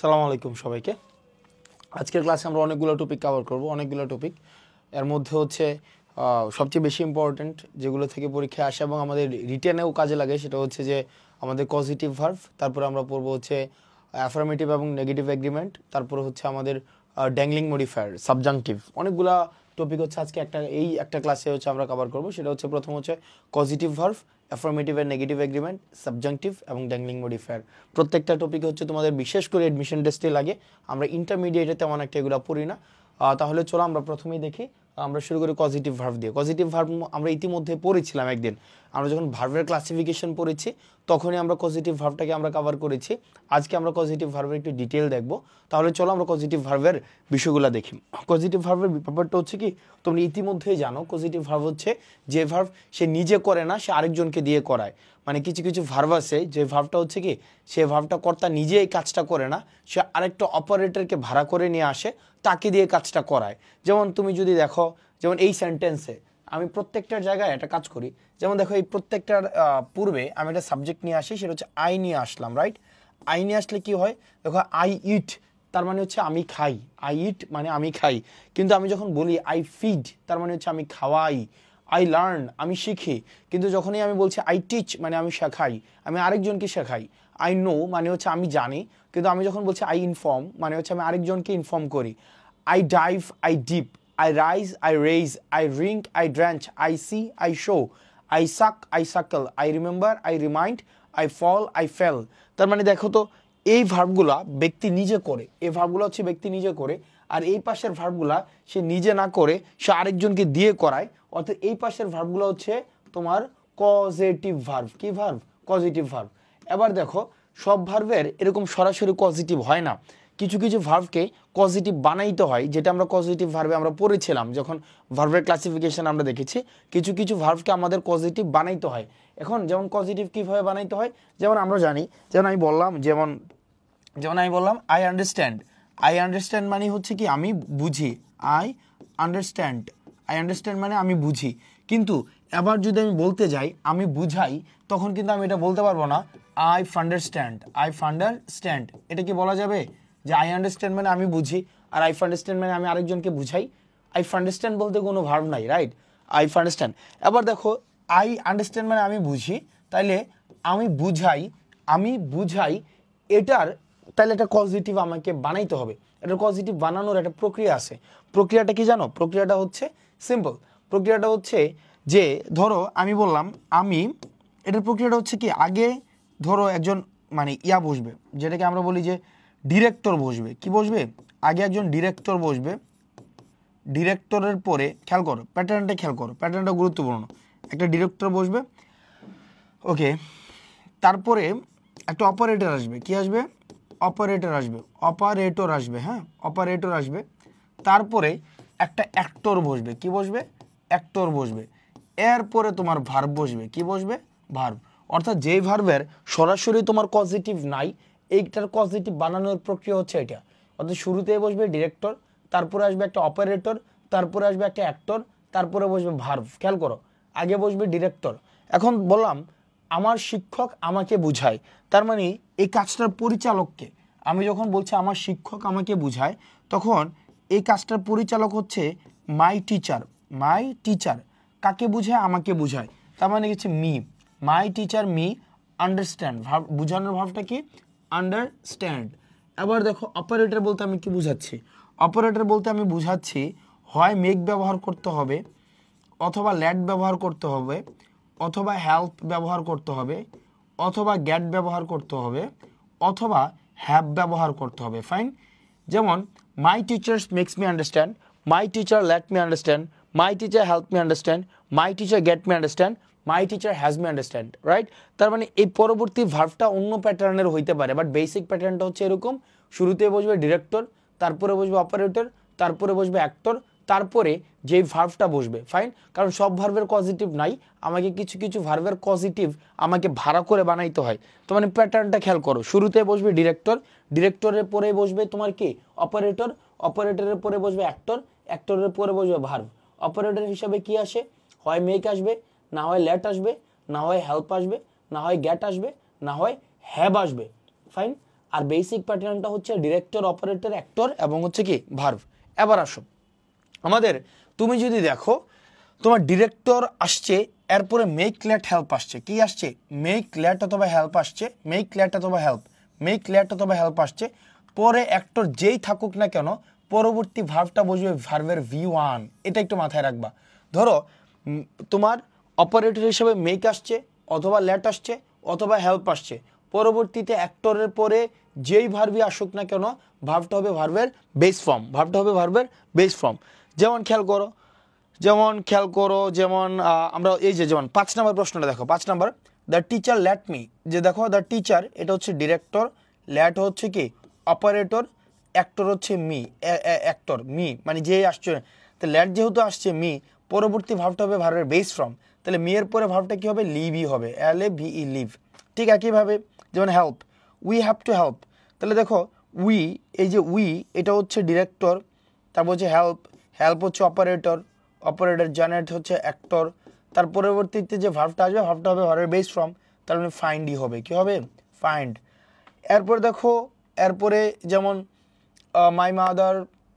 আসসালামু আলাইকুম সবাইকে। আজকের ক্লাসে আমরা অনেকগুলো টপিক কভার করব। অনেকগুলো টপিক, এর মধ্যে হচ্ছে সবচেয়ে বেশি ইম্পর্টেন্ট যেগুলো থেকে পরীক্ষায় আসে এবং আমাদের রিটেনেও কাজে লাগে সেটা হচ্ছে যে আমাদের পজিটিভ ভার্ব, তারপরে আমরা পড়বো হচ্ছে অ্যাফার্মেটিভ এবং নেগেটিভ এগ্রিমেন্ট, তারপরে হচ্ছে আমাদের ড্যাংলিং মডিফায়ার, সাবজাংটিভ। অনেকগুলা টপিক হচ্ছে আজকে একটা ক্লাসে হচ্ছে আমরা কভার করব। সেটা হচ্ছে প্রথম হচ্ছে পজিটিভ ভার্ব, অ্যাফার্মেটিভ এর নেগেটিভ এগ্রিমেন্ট, সাবজাংটিভ এবং ড্যাংলিং মডিফায়ার। প্রত্যেকটা টপিক হচ্ছে তোমাদের বিশেষ করে এডমিশন টেস্টে লাগে। আমরা ইন্টারমিডিয়েটে তেমন একটা এগুলো পড়ি না। তাহলে চলো আমরা প্রথমেই দেখি। আমরা শুরু করি পজিটিভ ভার্ব দিয়ে। পজিটিভ ভার্ব আমরা ইতিমধ্যে পড়েছিলাম একদিন। আমরা যখন ভার্বের ক্লাসিফিকেশন পড়েছি তখনই আমরা পজিটিভ ভার্বটাকে আমরা কভার করেছি। আজকে আমরা পজিটিভ ভার্বের একটু ডিটেল দেখব। তাহলে চলো আমরা পজিটিভ ভার্বের বিষয়গুলো দেখি। পজিটিভ ভার্বের ব্যাপারটা হচ্ছে কি, তোমরা ইতিমধ্যেই জানো পজিটিভ ভার্ব হচ্ছে যে ভার্ব সে নিজে করে না, সে আরেকজনকে দিয়ে করায়। মানে কিছু কিছু ভার্ব আছে যে ভার্বটা হচ্ছে কি, সে ভার্বটা কর্তা নিজে এই কাজটা করে না, সে আরেকটা অপারেটরকে ভাড়া করে নিয়ে আসে, তাকে দিয়ে কাজটা করায়। যেমন তুমি যদি দেখো, যেমন এই সেন্টেন্সে আমি প্রত্যেকটার জায়গায় একটা কাজ করি। যেমন দেখো এই প্রত্যেকটার পূর্বে আমি একটা সাবজেক্ট নিয়ে আসি, সেটা হচ্ছে আই নিয়ে আসলাম, রাইট? আই নিয়ে আসলে কি হয়, দেখো আই ইট তার মানে হচ্ছে আমি খাই। আই ইট মানে আমি খাই। কিন্তু আমি যখন বলি আই ফিড তার মানে হচ্ছে আমি খাওয়াই। আই লার্ন আমি শিখি। কিন্তু যখনই আমি বলছি আই টিচ মানে আমি শেখাই, আমি আরেকজনকে শেখাই। আই নো মানে হচ্ছে আমি জানি। কিন্তু আমি যখন বলছি আই ইনফর্ম মানে হচ্ছে আমি আরেকজনকে ইনফর্ম করি। I dive I dip, I rise I raise, I drink I drench, I see I show, I suck I suckle, I remember I remind, I fall I fell. তার মানে দেখো তো, এই ভার্বগুলা ব্যক্তি নিজে করে। এই ভার্বগুলো হচ্ছে ব্যক্তি নিজে করে। আর এই পাশের ভার্বগুলা সে নিজে না করে সে আরেকজনকে দিয়ে করায়। অর্থাৎ এই পাশের ভার্বগুলো হচ্ছে তোমার কজেটিভ ভার্ব। কি ভার্ব? Causative verb. এবার দেখো, সব ভার্বের এরকম সরাসরি পজিটিভ হয় না। কিছু কিছু ভার্বকে পজিটিভ বানাইতে হয়, যেটা আমরা পজিটিভ ভার্বে আমরা পড়েছিলাম যখন ভার্বের ক্লাসিফিকেশন আমরা দেখেছি। কিছু কিছু ভার্বকে আমাদের পজিটিভ বানাইতে হয়। এখন যেমন পজিটিভ কীভাবে বানাইতে হয়, যেমন আমরা জানি, যেমন আমি বললাম আই আন্ডারস্ট্যান্ড। আই আন্ডারস্ট্যান্ড মানে হচ্ছে কি আমি বুঝি। আই আন্ডারস্ট্যান্ড মানে আমি বুঝি। কিন্তু এবার যদি আমি বলতে যাই আমি বুঝাই, তখন কিন্তু আমি এটা বলতে পারবো না আই ফান্ডারস্ট্যান্ড। এটা কি বলা যাবে যে আই আন্ডারস্ট্যান্ড মানে আমি বুঝি আর আই ফান্ডারস্ট্যান্ড মানে আমি আরেকজনকে বুঝাই? আই ফান্ডারস্ট্যান্ড বলতে কোনো ভার্ব নাই, রাইট? আই ফান্ডারস্ট্যান্ড। এবার দেখো, আই আন্ডারস্ট্যান্ড মানে আমি বুঝি, তাইলে আমি বুঝাই এটার, তাহলে এটা পজিটিভ আমাকে বানাইতে হবে। এটা পজিটিভ বানানোর একটা প্রক্রিয়া আছে। প্রক্রিয়াটা কি জানো? প্রক্রিয়াটা হচ্ছে সিম্পল। প্রক্রিয়াটা হচ্ছে যে, ধরো আমি বললাম এটার প্রক্রিয়াটা হচ্ছে কি, আগে ধরো একজন মানে বসবে, যেটাকে আমরা বলি যে ডিরেক্টর বসবে। কি বসবে? আগে একজন ডিরেক্টর বসবে। ডিরেক্টরের পরে খেয়াল করো প্যাটার্নটা গুরুত্বপূর্ণ। একটা ডিরেক্টর বসবে, ওকে। তারপরে একটা অপারেটর আসবে। কি আসবে? অপারেটর আসবে, হ্যাঁ, অপারেটর আসবে। তারপরে একটা অ্যাক্টর বসবে। কি বসবে? অ্যাক্টর বসবে। এরপরে তোমার ভার্ব বসবে। কি বসবে? ভার্ব। অর্থাৎ যেই ভার্বের সরাসরি তোমার পজিটিভ নাই, এইটার পজিটিভ বানানোর প্রক্রিয়া হচ্ছে এটা। অর্থাৎ শুরুতেই বসবে ডিরেক্টর, তারপরে আসবে একটা অপারেটর, তারপরে আসবে একটা অ্যাক্টর, তারপরে বসবে ভার্ব। খেয়াল করো, আগে বসবে ডিরেক্টর। এখন বললাম আমার শিক্ষক আমাকে বুঝায়, তার মানে এই কাজটার পরিচালককে। আমি যখন বলছি আমার শিক্ষক আমাকে বুঝায়, তখন এই কাজটার পরিচালক হচ্ছে মাই টিচার। কাকে বুঝায়? আমাকে বুঝায়। তার মানে হচ্ছে me. My teacher me understand. ভাব বুঝানোর ভাবটা কি? আন্ডারস্ট্যান্ড। এবার দেখো, অপারেটর বলতে আমি কি বুঝাচ্ছি? অপারেটর বলতে আমি বুঝাচ্ছি হয় মেক ব্যবহার করতে হবে, অথবা লেট ব্যবহার করতে হবে, অথবা হেল্প ব্যবহার করতে হবে, অথবা গেট ব্যবহার করতে হবে, অথবা হ্যাভ ব্যবহার করতে হবে। ফাইন। যেমন my teachers makes me understand, my teacher let me understand, my teacher help me understand, my teacher get me understand, my teacher has me understand, right? তার মানে এই পরবর্তী ভার্বটা অন্য প্যাটার্নের হইতে পারে, বাট বেসিক প্যাটার্নটা হচ্ছে এরকম। শুরুতে বসবে ডিরেক্টর, তারপরে বসবে অপারেটর, তারপরে বসবে অ্যাক্টর, তারপরে যেই ভার্বটা বসবে। ফাইন। কারণ সব ভার্বের পজিটিভ নাই, আমাকে কিছু কিছু ভার্বের পজিটিভ আমাকে ভাড়া করে বানাইতে হয়। তো মানে প্যাটার্নটা খেয়াল করো, শুরুতে বসবে ডিরেক্টর, ডিরেক্টরের পরে বসবে তোমার কি? অপারেটর, অপারেটরের পরে বসবে অ্যাক্টর, অ্যাক্টরের পরে বসবে ভার্ব। অপারেটর হিসাবে কি আসে? হয় মেক আসবে, না হয় লেট আসবে, না হয় হেল্প আসবে, না হয় গেট আসবে, না হয় হ্যাভ আসবে। ফাইন। আর বেসিক প্যাটার্নটা হচ্ছে ডিরেক্টর, অপারেটর, অ্যাক্টর এবং হচ্ছে কি ভার্ব। এবার আসো আমাদের, তুমি যদি দেখো তোমার ডিরেক্টর আসছে, এরপরে মেক লেট হেল্প আসছে। কি আসছে? মেক লেট অথবা হেল্প আসছে, মেক লেট অথবা হেল্প, মেক লেট অথবা হেল্প আসছে। পরে অ্যাক্টর যেই থাকুক না কেন পরবর্তী ভার্বটা বসবে ভার্বের V1। এটা একটু মাথায় রাখবা। ধরো তোমার অপারেটর হিসেবে মেক আসছে অথবা লেট আসছে অথবা হেল্প আসছে, পরবর্তীতে অ্যাক্টরের পরে যেই ভার্বই আসুক না কেন ভার্বটা হবে ভার্বের বেস ফর্ম, ভার্বটা হবে ভার্বের বেস ফর্ম। যেমন খেয়াল করো, যেমন আমরা এই যে যেমন 5 নম্বর প্রশ্নটা দেখো, 5 নম্বর, দ্য টিচার লেট মি। যে দেখো দ্য টিচার এটা হচ্ছে ডিরেক্টর, লেট হচ্ছে কি অপারেটর, অ্যাক্টর হচ্ছে অ্যাক্টর মি মানে যেই আসছে। তো লেট যেহেতু আসছে মি, পরবর্তী ভার্বটা হবে ভার্বের বেস ফর্ম, তাহলে মি এর পরে ভার্বটা কি হবে? লিভই হবে, LAVE লিভ। ঠিক একইভাবে যেমন help, we have to help, তাহলে দেখো উই, এই যে উই এটা হচ্ছে ডিরেক্টর, তারপর হচ্ছে হেল্প, হেল্প হচ্ছে অপারেটর, অপারেটর জেনারেট হচ্ছে অ্যাক্টর, তার পরবর্তীতে যে ভার্বটা আসবে ভার্বটা হবে ভার্বের বেস ফর্ম, তার মানে ফাইন্ডই হবে। কি হবে? ফাইন্ড। এরপর দেখো এরপরে যেমন মাই মাদার,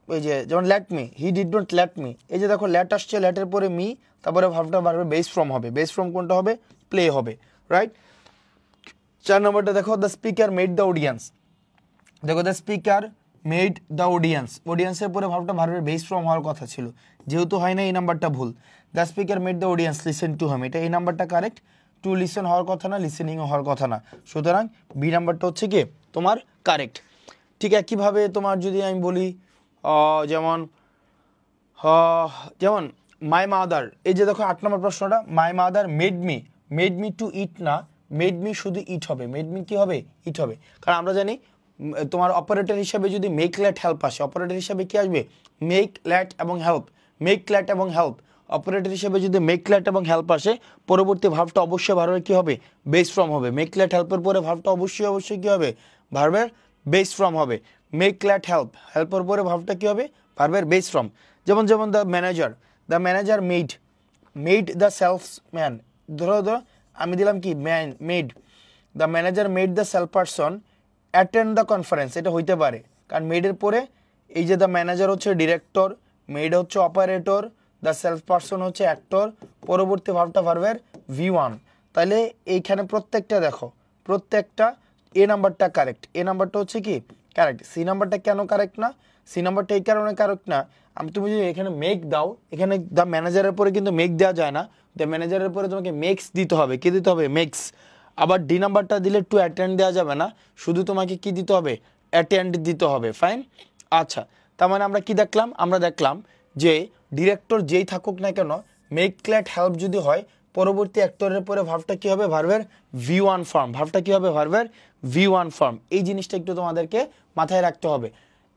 এই যে যেমন let me, he did not let me, এই যে দেখো লেট আসছে, লেটের পরে মি, তারপরে ভার্বটা ভার্বের বেস ফর্ম হবে, বেস ফর্ম কোনটা হবে? প্লে হবে, রাইট। 4 নম্বরটা দেখো the speaker made the audience. দেখো the speaker made the audience, অডিয়েন্সের পরে ভার্বটা ভার্বের বেস ফর্ম হওয়ার কথা ছিল, যেহেতু হয় না এই নাম্বারটা ভুল। The speaker made the audience listen to him, এটা এই নাম্বারটা কারেক্ট, টু লিসেন হওয়ার কথা না, লিসেনিংও হওয়ার কথা না, সুতরাং বি নাম্বারটা হচ্ছে কি তোমার কারেক্ট। ঠিক একইভাবে তোমার যদি আমি বলি যেমন যেমন মাই মাদার, এই যে দেখো 8 নম্বর প্রশ্নটা, my mother made me to eat না, মেড মি শুধু ইট হবে, মেড মি কি হবে? ইট হবে। কারণ আমরা জানি তোমার অপারেটর হিসাবে যদি মেক লেট হেল্প আসে, অপারেটর হিসাবে কি আসবে? মেক লেট এবং হেল্প, মেক লেট এবং হেল্প, অপারেটর হিসেবে যদি মেক লেট এবং হেল্প আসে পরবর্তী ভার্বটা অবশ্যই ভার্বের কি হবে? বেস ফর্ম হবে। মেক লেট হেল্পের পরে ভার্বটা অবশ্যই কি হবে? ভার্বের বেস ফর্ম হবে। মেক লেট হেল্প, হেল্পের পরে ভার্বটা কি হবে? ভার্বের বেস ফর্ম। যেমন the manager made the salesman, ধরো আমি দিলাম কি made, the manager made the sales person attend the conference, এটা হইতে পারে কারণ মেডের পরে এই যে দ্য ম্যানেজার হচ্ছে ডিরেক্টর, মেড হচ্ছে অপারেটর, দ্য সেলস পারসন হচ্ছে অ্যাক্টর, পরবর্তী ভার্বটা ভার্বের V1। তাহলে এইখানে প্রত্যেকটা দেখো, প্রত্যেকটা এ নাম্বারটা কারেক্ট, এ নাম্বারটা হচ্ছে কি কারেক্ট। সি নাম্বারটা কেন কারেক্ট না? সি নাম্বারটা এই কারণে কারেক্ট না, তুমি যদি এখানে মেক দাও, এখানে দ্য ম্যানেজারের পরে কিন্তু মেক দেওয়া যায় না, দ্য ম্যানেজারের পরে তোমাকে মেক্স দিতে হবে। কি দিতে হবে? মেক্স। আবার ডি নাম্বারটা দিলে টু অ্যাটেন্ড দেওয়া যাবে না, শুধু তোমাকে কি দিতে হবে? অ্যাটেন্ড দিতে হবে। ফাইন। আচ্ছা, তার মানে আমরা কি দেখলাম? আমরা দেখলাম যে ডিরেক্টর যেই থাকুক না কেন মেক লেট হেল্প যদি হয় পরবর্তী অ্যাক্টরের পরে ভার্বটা কি হবে? ভার্বের V1 ফর্ম, ভার্বটা কি হবে? ভার্বের V1 ফর্ম। এই জিনিসটা একটু তোমাদেরকে মাথায় রাখতে হবে।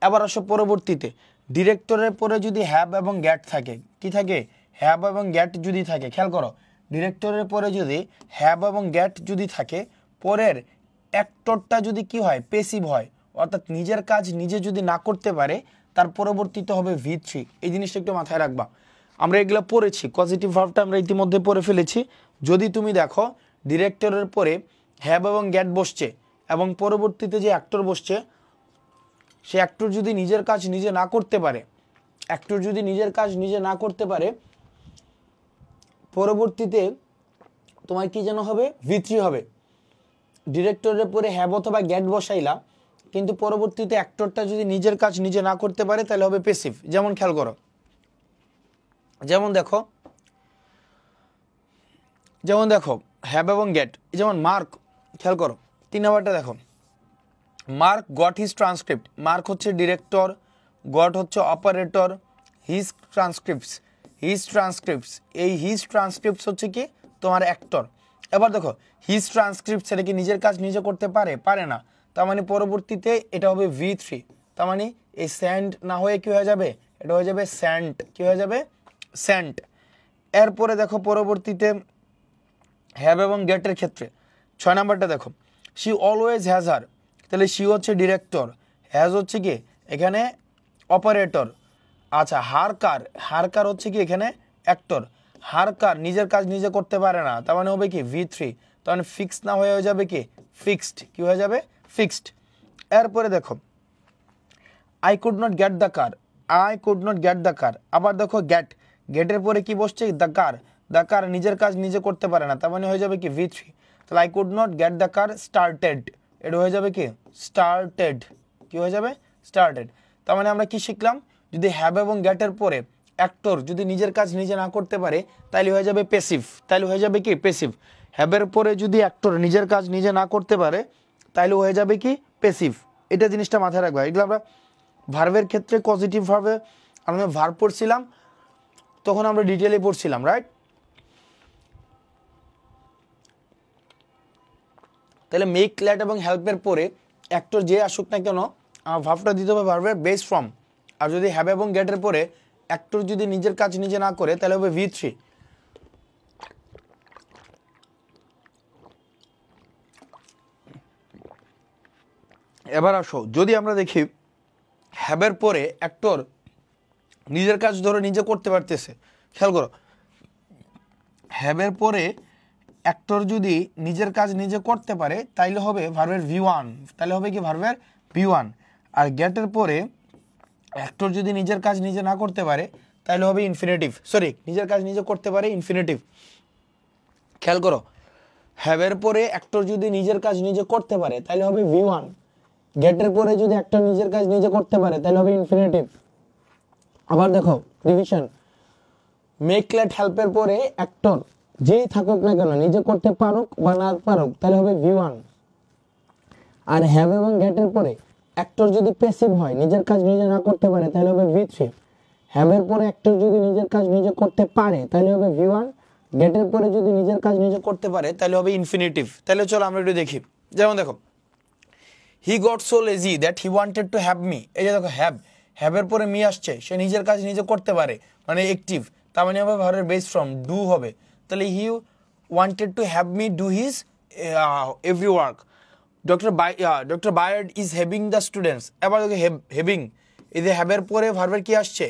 এবার আসো পরবর্তীতে, ডিরেক্টরের পরে যদি হ্যাভ এবং গ্যাট থাকে, কি থাকে? হ্যাভ এবং গ্যাট যদি থাকে, খেয়াল করো, ডিরেক্টরের পরে যদি হ্যাভ এবং গ্যাট যদি থাকে, পরের অ্যাক্টরটা যদি কি হয়? পেসিভ হয়, অর্থাৎ নিজের কাজ নিজে যদি না করতে পারে, তার পরবর্তীতে হবে V3। এই জিনিসটা একটু মাথায় রাখবা। আমরা এগুলো পড়েছি, পজিটিভ ভার্বটা আমরা ইতিমধ্যে পড়ে ফেলেছি। যদি তুমি দেখো ডিরেক্টরের পরে হ্যাভ এবং গ্যাট বসছে এবং পরবর্তীতে যে অ্যাক্টর বসছে, সে অ্যাক্টর যদি নিজের কাজ নিজে না করতে পারে, অ্যাক্টর যদি নিজের কাজ নিজে না করতে পারে, পরবর্তীতে তোমার কি যেন হবে? V3 হবে। ডিরেক্টরের পরে হ্যাভ অথবা গ্যাট বসাইলা, কিন্তু পরবর্তীতে অ্যাক্টরটা যদি নিজের কাজ নিজে না করতে পারে তাহলে হবে পেসিভ। যেমন খেয়াল করো, যেমন দেখো হ্যাভ এবং গেট, যেমন মার্ক, খেয়াল করো 3 নাম্বারটা দেখো, mark goat his transcript, mark হচ্ছে ডিরেক্টর, গট হচ্ছে অপারেটর, হিজ ট্রান্সক্রিপ্টস, এই হিজ ট্রান্সক্রিপ্টস হচ্ছে কি তোমার অ্যাক্টর। এবার দেখো হিজ ট্রান্সক্রিপ্টস, এটা কি নিজের কাজ নিজে করতে পারে? পারে না, তার মানে পরবর্তীতে এটা হবে V3। তার মানে এই স্যান্ড না হয়ে কি হয়ে যাবে? এটা হয়ে যাবে স্যান্ট। কি হয়ে যাবে? স্যান্ট। এরপরে দেখো পরবর্তীতে হ্যাভ এবং গেটের ক্ষেত্রে 6 নাম্বারটা দেখো, শি অলওয়েজ হ্যাজ হার, তাহলে শি হচ্ছে ডিরেক্টর, হ্যাজ হচ্ছে কি এখানে অপারেটর। আচ্ছা, হার কার হচ্ছে কি এখানে অ্যাক্টর। হার কার নিজের কাজ নিজে করতে পারে না, তার মানে হবে কি V3। তার মানে ফিক্স না হয়ে যাবে কি ফিক্সড। কি হয়ে যাবে? ফিক্সড। এরপরে দেখো I could not get the car, I could not get the car. আবার দেখো গেট, গেটের পরে কি বসছে দ্য কার, দ্য কার নিজের কাজ নিজে করতে পারে না, তার মানে হয়ে যাবে কি V3। তাহলে I could not get the car started, এটা হয়ে যাবে কি স্টার্টেড, কি হয়ে যাবে স্টার্টেড। তার মানে আমরা কি শিখলাম, যদি হ্যাভ এবং গেটের পরে অ্যাক্টর যদি নিজের কাজ নিজে না করতে পারে তাহলে হয়ে যাবে প্যাসিভ, তাহলে হয়ে যাবে কি প্যাসিভ। হ্যাভের পরে যদি অ্যাক্টর নিজের কাজ নিজে না করতে পারে তাহলে হয়ে যাবে কি প্যাসিভ। এটা জিনিসটা মাথায় রাখবে। এগুলো আমরা ভার্বের ক্ষেত্রে পজিটিভ ভার্বে আমরা ভার্ব পড়ছিলাম তখন আমরা ডিটেলে পড়ছিলাম, রাইট। তাহলে মেক, লেট এবং হেল্পের পরে অ্যাক্টর যে আসুক না কেন ভার্বটা দিতে হবে ভার্বের বেস ফর্ম। আর যদি হ্যাভ এবং গেটের পরে অ্যাক্টর যদি নিজের কাজ নিজে না করে তাহলে হবে V3। এবার আসো যদি আমরা দেখি হ্যাভের পরে অ্যাক্টর নিজের কাজ ধরো নিজে করতে পারতেছে, খেয়াল করো হ্যাভের পরে অ্যাক্টর যদি নিজের কাজ নিজে করতে পারে তাইলে হবে ভার্বের V1, তাহলে হবে কি ভার্বের V1। আর গেটের পরে অ্যাক্টর যদি নিজের কাজ নিজে না করতে পারে তাহলে হবে ইনফিনিটিভ, সরি নিজের কাজ নিজে করতে পারে ইনফিনিটিভ। খেয়াল করো হ্যাভের পরে অ্যাক্টর যদি নিজের কাজ নিজে করতে পারে তাহলে হবে V1, গেটের পরে যদি অ্যাক্টর নিজের কাজ নিজে করতে পারে তাহলে হবে ইনফিনিটিভ। আবার দেখো রিভিশন, মেক, লেট, হেল্পের পরে অ্যাক্টর যেই থাকুক না কেন নিজে করতে পারুক বা না পারুক তাহলে হবে V1। আর হ্যাভ এবং গেটের পরে অ্যাক্টর যদি প্যাসিভ হয় নিজের কাজ নিজে না করতে পারে তাহলে হবে V3। হ্যাভের পরে অ্যাক্টর যদি নিজের কাজ নিজে করতে পারে তাহলে হবে V1, গেটের পরে যদি নিজের কাজ নিজে করতে পারে তাহলে হবে ইনফিনিটিভ। তাহলে চলো আমরা একটু দেখি, যেমন দেখো he goat so lazy that he wanted to have me. এই যে দেখো হ্যাভ, হ্যাভের পরে মি আসছে, সে নিজের কাজ নিজে করতে পারে মানে অ্যাক্টিভ, তার মানে হবে ভার্বের বেস ফর্ম ডু হবে। তাহলে he wanted to have me do his every work. Doctor Bayard is having the students. এবার দেখো হ্যাভিং, এই যে হ্যাভের পরে ভার্বের কি আসছে,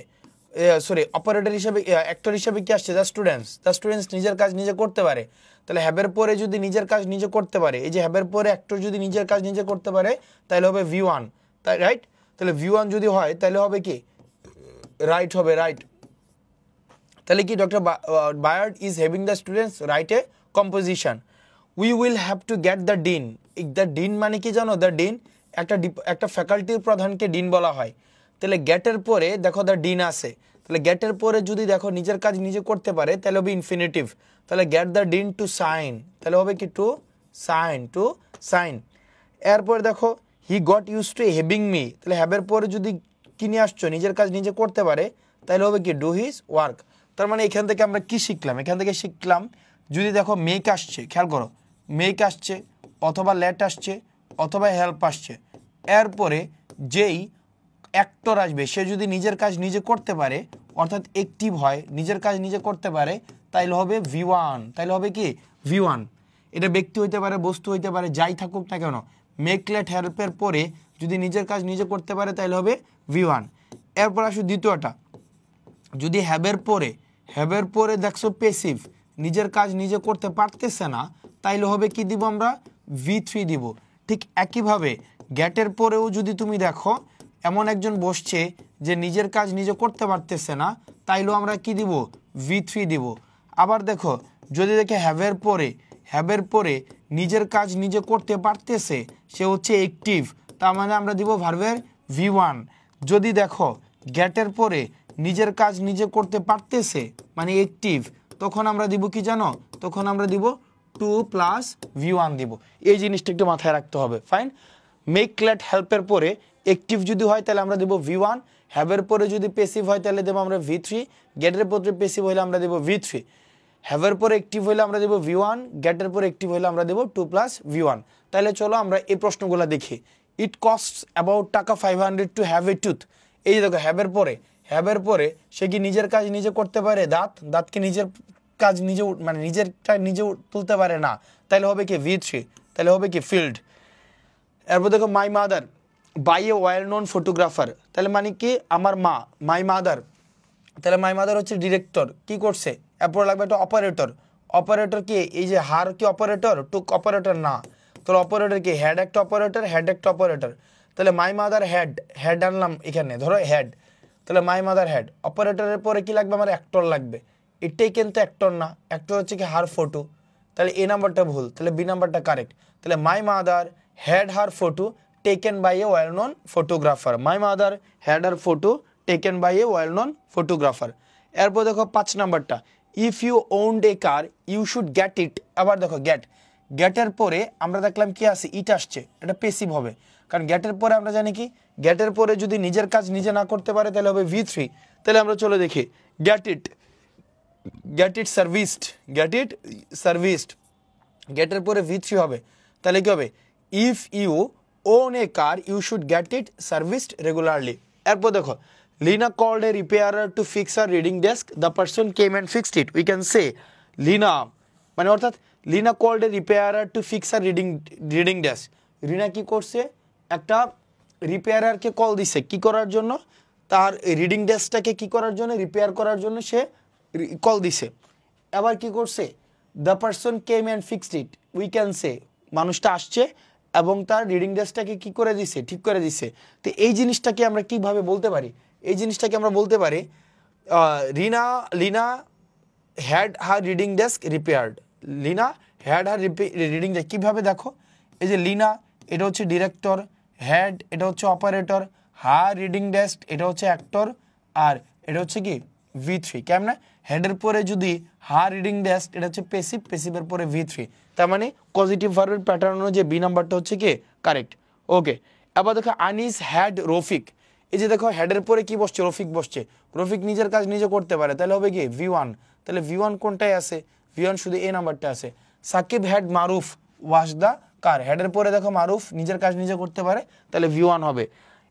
সরি অপারেটর হিসেবে অ্যাক্টর হিসেবে কি আসছে দ্য স্টুডেন্টস। দ্য স্টুডেন্টস নিজের কাজ নিজে করতে পারে, তাহলে হ্যাভের পরে যদি নিজের কাজ নিজে করতে পারে, এই যে হ্যাভের পরে অ্যাক্টর যদি নিজের কাজ নিজে করতে পারে তাহলে হবে V1, তাই রাইট। তাহলে V1 যদি হয় তাহলে হবে কি রাইট হবে, রাইট। তাহলে কি doctor Bayard is having the students write a composition. We will have to get the dean. The dean মানে কি জানো, দ্য ডিন একটা ফ্যাকাল্টির প্রধানকে ডিন বলা হয়। তাহলে গেটের পরে দেখো দ্য ডিন আছে, তাহলে গেটের পরে যদি দেখো নিজের কাজ নিজে করতে পারে তাহলে হবে ইনফিনিটিভ। তাহলে get the dean to sign, তাহলে হবে কি টু সাইন, টু সাইন। এরপরে দেখো he got use to having me, তাহলে হ্যাভের পরে যদি কি নিয়ে আসছো নিজের কাজ নিজে করতে পারে তাহলে হবে কি ডু হিজ ওয়ার্ক। তার মানে এখান থেকে আমরা কি শিখলাম, এখান থেকে শিখলাম যদি দেখো মেক আসছে, খেয়াল করো মেক আসছে অথবা লেট আসছে অথবা হেল্প আসছে, এরপরে যেই অ্যাক্টর আসবে সে যদি নিজের কাজ নিজে করতে পারে অর্থাৎ অ্যাক্টিভ হয়, নিজের কাজ নিজে করতে পারে তাইলে হবে V1, তাইলে হবে কি V1। এটা ব্যক্তি হইতে পারে, বস্তু হইতে পারে, যাই থাকুক না কেন মেক, লেট, হেল্পের পরে যদি নিজের কাজ নিজে করতে পারে তাহলে হবে V1। এরপর আসো দ্বিতীয়টা, যদি হ্যাভের পরে দেখছো প্যাসিভ নিজের কাজ নিজে করতে পারতেছে না তাইলে হবে কি দিব আমরা V3 দিব। ঠিক একইভাবে গেটের পরেও যদি তুমি দেখো এমন একজন বসছে যে নিজের কাজ নিজে করতে পারতেছে না তাইলেও আমরা কি দিব V3 দিব। আবার দেখো যদি দেখে হ্যাভের পরে নিজের কাজ নিজে করতে পারতেছে সে হচ্ছে অ্যাক্টিভ, তার মানে আমরা দিব ভার্বের V1। যদি দেখো গেটের পরে নিজের কাজ নিজে করতে পারতেছে মানে অ্যাক্টিভ, তখন আমরা দিব কি জানো, তখন আমরা দিব 2 + V1 দিব। এই জিনিসটা একটু মাথায় রাখতে হবে, ফাইন। মেক, লেট, হেল্পের পরে অ্যাক্টিভ যদি হয় তাহলে আমরা দেব V1, হ্যাভের পরে যদি প্যাসিভ হয় তাহলে দেবো আমরা V3, গেটের পরে প্যাসিভ হলে আমরা দেব V3, হ্যাভের পরে অ্যাক্টিভ হলে আমরা দেব V1, গেটের পরে অ্যাক্টিভ হলে আমরা দেব 2 + V1। তাহলে চলো আমরা এই প্রশ্নগুলো দেখি। ইট কস্টস অ্যাবাউট টাকা 500 টু হ্যাভ এ টুথ। এই যে দেখো হ্যাভের পরে সে কি নিজের কাজ নিজে করতে পারে, দাঁতকে নিজের কাজ নিজে মানে নিজেরটা নিজে তুলতে পারে না, তাহলে হবে কি V3, তাহলে হবে কি ফিল্ড। এরপর দেখো my mother by a well known photographer, তাহলে মানে কি আমার মা, মাই মাদার, তাহলে মাই মাদার হচ্ছে ডিরেক্টর, কি করছে, এরপর লাগবে একটা অপারেটর কি এই যে হার কি অপারেটর, টুক অপারেটর না, তাহলে অপারেটর কি হেড একটা অপারেটর, তাহলে মাই মাদার হ্যাড, হ্যাড আনলাম এখানে, ধরো হ্যাড, তাহলে মাই মাদার হ্যাড। অপারেটরের পরে কি লাগবে আমার? অ্যাক্টর লাগবে। এটাই কিন্তু অ্যাক্টর না, অ্যাক্টর হচ্ছে কি হার ফটো, তাহলে এ নাম্বারটা ভুল, তাহলে বি নাম্বারটা কারেক্ট। তাহলে my mother had her photo taken by a well known photographer, my mother had her photo taken by a well known photographer. এরপর দেখো 5 নাম্বারটা, if you owned a car you should get it. আবার দেখো gate, গেটের পরে আমরা দেখলাম কি আছে? ইট আসছে, এটা পেসিভ হবে, কারণ গেটের পরে আমরা জানি কি, গেটের পরে যদি নিজের কাজ নিজে না করতে পারে তাহলে হবে V3। তাহলে আমরা চলে দেখি, get it, get it serviced, get it serviced, গেটের পরে V3 হবে, তাহলে কি হবে? If you own a car you should get it serviced regularly. এরপর দেখো, Lina called a repairer to fix her reading desk, the person came and fixed it. We can say Lina, মানে অর্থাৎ Lina called a repairer to fix her reading desk. Rina কি করছে? একটা রিপেয়ারারকে call দিছে কি করার জন্য? তার রিডিং ডেস্কটাকে কি করার জন্য? রিপেয়ার করার জন্য সে কল দিছে। এবার কি করছে? The person came and fixed it. We can সে মানুষটা আসছে এবং তার রিডিং ডেস্কটাকে কি করে দিছে? ঠিক করে দিছে। তো এই জিনিসটাকে আমরা কিভাবে বলতে পারি? এই জিনিসটাকে আমরা বলতে পারি Lina had her reading desk repaired, Lina had her reading desk. কীভাবে দেখো, এই যে লিনা এটা হচ্ছে ডিরেক্টর, হ্যাড এটা হচ্ছে অপারেটর, হার রিডিং ডেস্ক এটা হচ্ছে অ্যাক্টর, আর এটা হচ্ছে কি V3। কেমন? হেডের পরে যদি হার রিডিং ডেস্ক এটা হচ্ছে পেসিভ, পেসিভের পরে V3, তার মানে পজিটিভ ভার্বের প্যাটার্ন অনুযায়ী বি নাম্বারটা হচ্ছে কি কারেক্ট। ওকে, এবার দেখো আনিস হ্যাড রফিক। এই যে দেখো হেডের পরে কি বসছে? রফিক বসছে। রফিক নিজের কাজ নিজে করতে পারে, তাহলে হবে কি V1। তাহলে V1 কোনটায় আছে? V1 শুধু এ নাম্বারটা আছে। Sakib had Maruf wash the car, হেডের পরে দেখো মারুফ নিজের কাজ নিজে করতে পারে, তাহলে V1 হবে।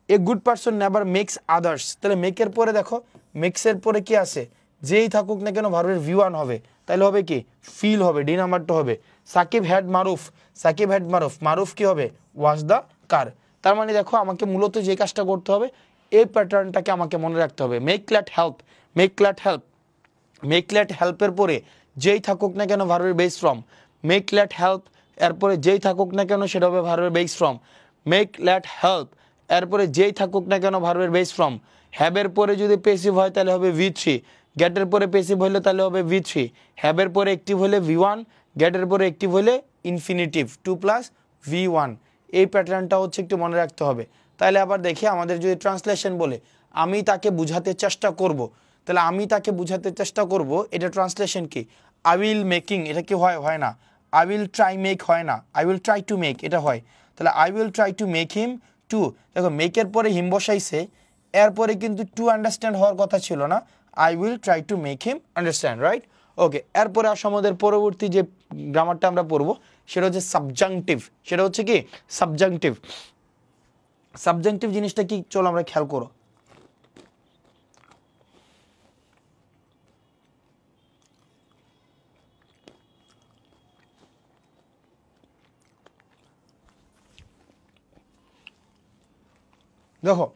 A good person never makes others, তাহলে মেকের পরে দেখো মেক্সের পরে কি আছে? যেই থাকুক না কেন ভার্বের V1 হবে, তাহলে হবে কি ফিল হবে, ডি নাম্বারটা হবে। সাকিব হ্যাড মারুফ, সাকিব হ্যাড মারুফ, মারুফ কি হবে? Wash the car. তার মানে দেখো আমাকে মূলত যে কাজটা করতে হবে এই প্যাটার্নটাকে আমাকে মনে রাখতে হবে। Make let help, make let help, make let হেল্পের পরে যেই থাকুক না কেন ভার্বের base form, make let help এরপরে যেই থাকুক না কেন সেটা হবে ভার্বের base form. Make let help এরপরে যেই থাকুক না কেন ভার্বের বেস ফর্ম। হ্যাবের পরে যদি পেসিভ হয় তাহলে হবে V3, গেটের পরে পেসিভ হলে তাহলে হবে V3, হ্যাবের পরে অ্যাক্টিভ হলে V1, গেটের পরে অ্যাক্টিভ হলে ইনফিনিটিভ 2 + V1। এই প্যাটার্নটা হচ্ছে একটু মনে রাখতে হবে। তাহলে আবার দেখি আমাদের যদি ট্রান্সলেশন বলে আমি তাকে বুঝাতে চেষ্টা করব, তাহলে আমি তাকে বুঝাতে চেষ্টা করব, এটা ট্রান্সলেশন কি? আই উইল মেকিং, এটা কি হয়? হয় না। আই উইল ট্রাই মেক হয় না, I will try to make এটা হয়। তাহলে I will try to make him to, দেখো মেকের পরে হিম বসাইছে, এরপরে কিন্তু টু আন্ডারস্ট্যান্ড হওয়ার কথা ছিল না, I will try to make him understand, right? Okay, এরপরে আসো আমাদের পরবর্তী যে গ্রামারটা আমরা পড়বো সেটা হচ্ছে সাবজাংটিভ। সেটা হচ্ছে কি সাবজাংটিভ। সাবজাংটিভ জিনিসটা কি চলো আমরা খেয়াল করো। দেখো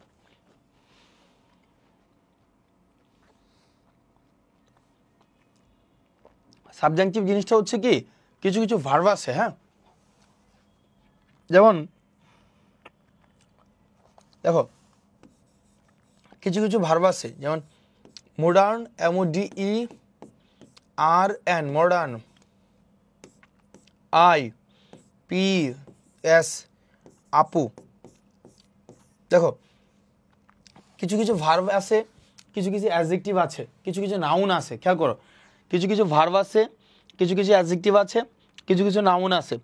সাবজাংটিভ জিনিসটা হচ্ছে কি কিছু কিছু ভার্ব আছে, হ্যাঁ, যেমন দেখো কিছু কিছু ভার্ব আছে, যেমন মডার্ন, MODERN, মডার্ন, IPS আপু। দেখো কিছু কিছু ভার্ব আছে, কিছু কিছু অ্যাডজেক্টিভ আছে, কিছু কিছু নাউন আছে, খেয়াল করো কিছু কিছু ভার্ব আছে, কিছু কিছু অ্যাডজেক্টিভ আছে, কিছু কিছু নাউন আছে।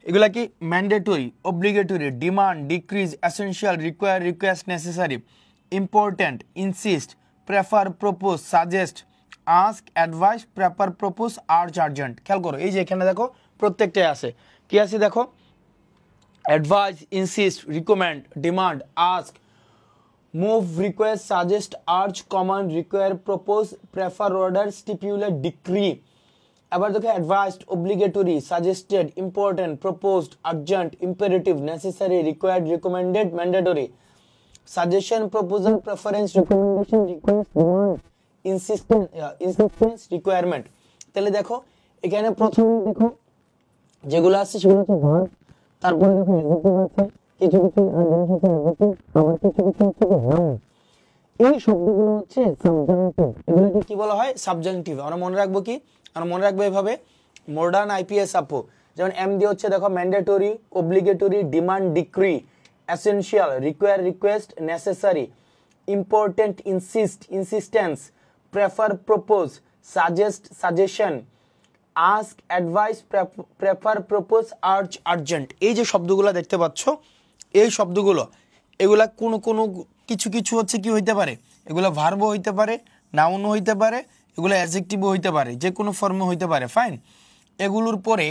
এগুলা কি mandatory, obligatory, demand, decrease, essential, require, request, necessary, important, insist, prefer, propose, suggest, ask, advise, prefer, propose, urge, urgent. খেয়াল করো এই যে এখানে দেখো প্রত্যেকটাই আছে। কি আছে দেখো? Advise, insist, recommend, demand, ask, move, request, suggest, urge, command, require, propose, prefer, order, stipulate, decree. এবার দেখো advised, obligatory, suggested, important, proposed, urgent, imperative, necessary, required, recommended, mandatory, suggestion, proposal, preference, recommendation, request, demand, insistence, requirement. তাহলে দেখো এখানে প্রথমে দেখো যেগুলো আছে সেগুলো হচ্ছে ভার্ব, তারপরে দেখো অ্যাডজেক্টিভ আছে, কিছু কিছু জিনিস হচ্ছে অ্যাডজেক্টিভ, আবার কিছু কিছু হচ্ছে কি নাউন। এই শব্দগুলো হচ্ছে সাবজাংটিভ, এগুলোকে কি বলা হয়? সাবজাংটিভ। আমরা মনে রাখবো কি? আমরা মনে রাখবো এভাবে, মডার্ন আইপিএস আপু যেমন এম দিয়ে হচ্ছে দেখো mandatory, obligatory, demand, decree, essential, require, request, necessary, important, insist, insistence, prefer, propose, suggest, suggestion, ask, advise, prefer, propose, urge, urgent. এই যে শব্দগুলো দেখতে পাচ্ছ, এই শব্দগুলো এগুলা কোনো কোনো কিছু কিছু হচ্ছে কি হইতে পারে, এগুলো ভার্বও হইতে পারে, নাউনও হইতে পারে, এগুলো অ্যাডজেক্টিভও হইতে পারে, যে কোনো ফর্মে হইতে পারে। ফাইন। এগুলোর পরে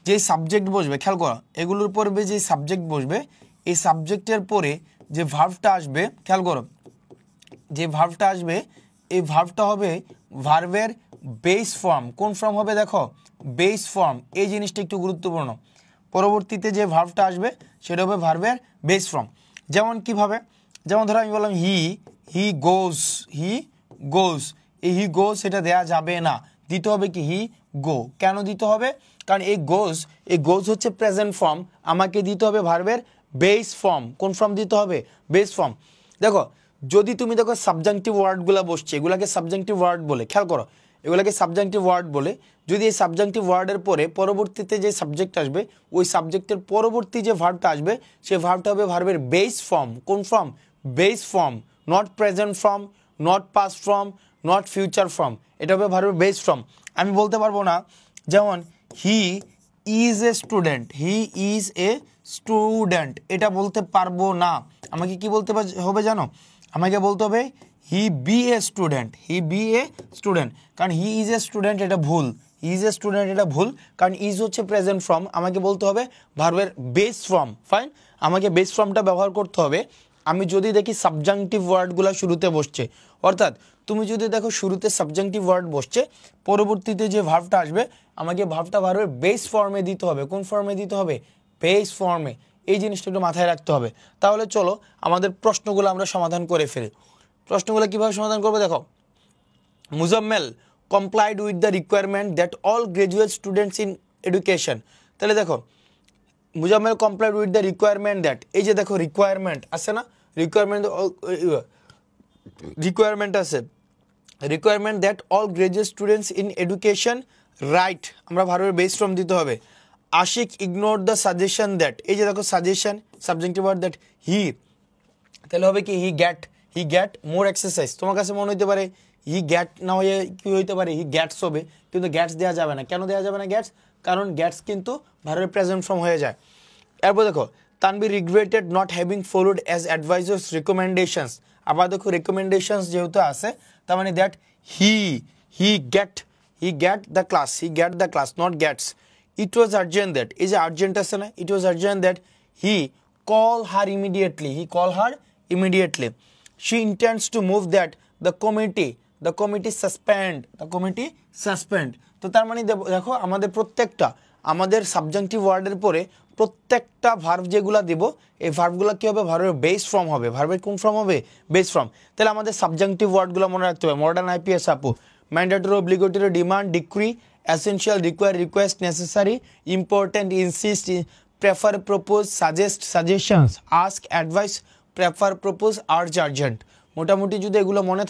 যে সাবজেক্ট বসবে, খেয়াল করো, এগুলোর পরে যে সাবজেক্ট বসবে, এই সাবজেক্টের পরে যে ভার্বটা আসবে, খেয়াল করো, যে ভার্বটা আসবে এই ভার্বটা হবে ভার্বের বেস ফর্ম। কোন ফর্ম হবে? দেখো বেস ফর্ম। এই জিনিসটা একটু গুরুত্বপূর্ণ। পরবর্তীতে যে ভার্বটা আসবে সেটা হবে ভার্বের বেস ফর্ম। যেমন কিভাবে? যেমন ধরো আমি বললাম হি গোজ, হি গোজ। এই হি গোজ এটা দেয়া যাবে না, দিতে হবে কি? হি গো। কেন দিতে হবে? কারণ এই গোজ হচ্ছে প্রেজেন্ট ফর্ম, আমাকে দিতে হবে ভার্বের বেস ফর্ম। কোন ফর্ম দিতে হবে? Base form. দেখো যদি তুমি দেখো সাবজাংটিভ ওয়ার্ডগুলো বসছে, এগুলাকে সাবজাংটিভ ওয়ার্ড বলে, খেয়াল করো, এগুলাকে সাবজাংটিভ ওয়ার্ড বলে। যদি এই সাবজাংটিভ ওয়ার্ডের পরে পরবর্তীতে যে সাবজেক্ট আসবে, ওই সাবজেক্টের পরবর্তী যে ভার্বটা আসবে সেই ভার্বটা হবে ভার্বের বেস ফর্ম। কোন form? Base form. Not present form, not past form, not future form, এটা হবে ভার্বের বেস ফর্ম। আমি বলতে পারবো না যেমন he is a student, he is a student, এটা বলতে পারবো না। আমাকে কি বলতে হবে জানো? আমাকে বলতে হবে he B a student, he B a student. কারণ হি ইজ এ স্টুডেন্ট এটা ভুল, হি ইজ এ স্টুডেন্ট এটা ভুল, কারণ ইজ হচ্ছে প্রেজেন্ট ফর্ম। আমাকে বলতে হবে ভার্বের বেস ফর্ম। ফাইন, আমাকে বেস ফর্মটা ব্যবহার করতে হবে। আমি যদি দেখি সাবজাংটিভ ওয়ার্ডগুলো শুরুতে বসছে, অর্থাৎ তুমি যদি দেখো শুরুতে সাবজাংটিভ ওয়ার্ড বসছে, পরবর্তীতে যে ভার্বটা আসবে আমাকে ভার্বটা ভার্বের বেস ফর্মে দিতে হবে। কোন ফর্মে দিতে হবে? বেস ফর্মে। এই জিনিসটা একটু মাথায় রাখতে হবে। তাহলে চলো আমাদের প্রশ্নগুলো আমরা সমাধান করে ফেলি। প্রশ্নগুলো কিভাবে সমাধান করবো দেখো, Muzammel complied with the requirement that all graduate students in education. তাহলে দেখো Muzammel complied with the requirement that, এই যে দেখো রিকোয়ারমেন্ট আছে না, রিকোয়ারমেন্ট আছে, requirement that all graduate students in education, right, আমরা ভার্বের বেস ফর্ম দিতে হবে। Ashik ignore the suggestion that, এই যে দেখো suggestion, subjective word that he, তাহলে হবে কি? He get more exercise. তোমার কাছে মনে হইতে পারে হি গ্যাট না হয়ে কি হইতে পারে? হি গ্যাটস হবে, কিন্তু গ্যাটস দেওয়া যাবে না। কেন দেওয়া যাবে না গ্যাটস? কারণ গ্যাটস কিন্তু ভার্বের প্রেজেন্ট ফর্ম হয়ে যায়। এরপর দেখো Tanvir regretted not having followed as adviser's recommendations. আবার দেখো রিকমেন্ডেশনস যেহেতু আছে, তার মানে that he get the class, not gets. It was urgent that, এই যে আর্জেন্ট আছে না, it was urgent that he call her immediately. She intends to move that the committee suspend. তো তার মানে দেখো আমাদের প্রত্যেকটা, আমাদের সাবজাংটিভ ওয়ার্ডের পরে প্রত্যেকটা ভার্ব যেগুলো দেব, এই ভার্বগুলো কি হবে? ভার্বের বেস ফর্ম হবে। ভার্বের কোন ফর্ম হবে? Base form. তাহলে আমাদের সাবজাংটিভ ওয়ার্ডগুলো মনে রাখতে হবে। মডার্ন আইপিএস আপু, mandatory, obligatory, demand, decree, essential, require, request, necessary, important, insist, prefer, propose, suggest, suggestions, ask, advise, prefer, propose, urge, urgent. মোটামুটি যদি এগুলো মনে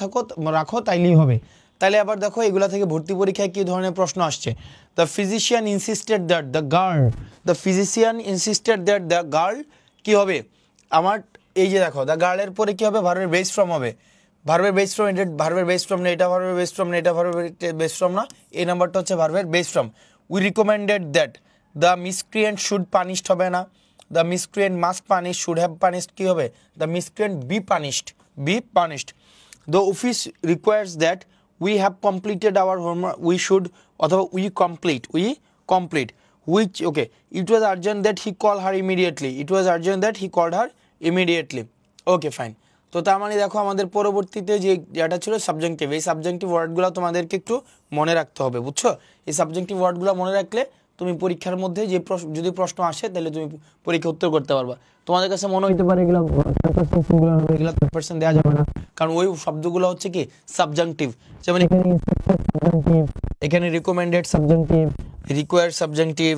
রাখো তাইলেই হবে। তাহলে আবার দেখো এগুলা থেকে ভর্তি পরীক্ষায় কি ধরনের প্রশ্ন আসছে। The physician insisted that the girl কি হবে আমার? এই যে দেখো দ্য গার্লের পরে কি হবে? ভার্বের বেস ফর্ম হবে। ভার্বের বেস ফর্ম, এটা ভার্বের বেস ফর্ম না, এটা ভার্বের বেস ফর্ম না, এটা ভার্বের বেস ফর্ম না, এই নাম্বারটা হচ্ছে ভার্বের base form. We recommended that the miscreant should punished হবে না, the miscreant must punish, should have punished কি হবে? The miscreant be punished. The office requires that we have completed our homework, we should অথবা we complete, which okay. It was urgent that he call her immediately, okay fine. তো তার মানে দেখো আমাদের পরবর্তীতে যে যেটা ছিল সাবজেক্টিভ, এই সাবজেক্টিভ ওয়ার্ডগুলো তোমাদেরকে একটু মনে রাখতে হবে, বুঝছো? এই সাবজেক্টিভ ওয়ার্ডগুলো মনে রাখলে তুমি পরীক্ষার মধ্যে যে যদি প্রশ্ন আসে তাহলে তুমি পরীক্ষা উত্তর করতে পারবা। তোমাদের কাছে মনে হইতে পারে এগুলো 100% দেওয়া যাবে না, কারণ ওই শব্দগুলো হচ্ছে কি সাবজেক্টিভ। যেমন এখানে রিকমেন্ডেড সাবজেক্টিভ, রিকোয়ার্ড সাবজেক্টিভ,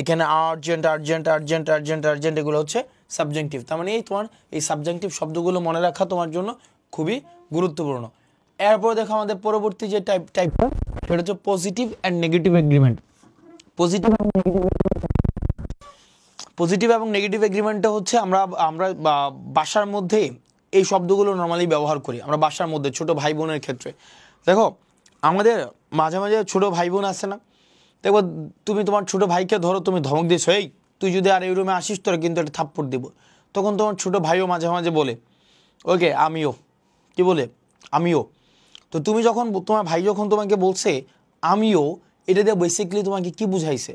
এখানে আর্জেন্ট, এগুলো হচ্ছে সাবজেক্টিভ। তার মানে এই তোমার এই সাবজেক্টিভ শব্দগুলো মনে রাখা তোমার জন্য খুবই গুরুত্বপূর্ণ। এরপর দেখো আমাদের পরবর্তী যে টাইপটা সেটা হচ্ছে positive and negative agreement. Positive এবং নেগেটিভ এগ্রিমেন্টটা হচ্ছে আমরা বাসার মধ্যে এই শব্দগুলো নর্মালি ব্যবহার করি আমরা বাসার মধ্যে ছোট ভাই বোনের ক্ষেত্রে। দেখো আমাদের মাঝে মাঝে ছোট ভাই বোন আছে না, দেখো তুমি তোমার ছোট ভাইকে ধরো তুমি ধমক দিয়েছো, এই তুই যদি আর এই রুমে আসিস তোরা কিন্তু একটা থাপ্পড় দিব। তখন তোমার ছোট ভাইও মাঝে মাঝে বলে ওকে আমিও, কি বলে আমিও। তো তুমি যখন তোমার ভাই যখন তোমাকে বলছে আমিও, এটা দিয়ে বেসিক্যালি তোমাকে কি বুঝাইছে,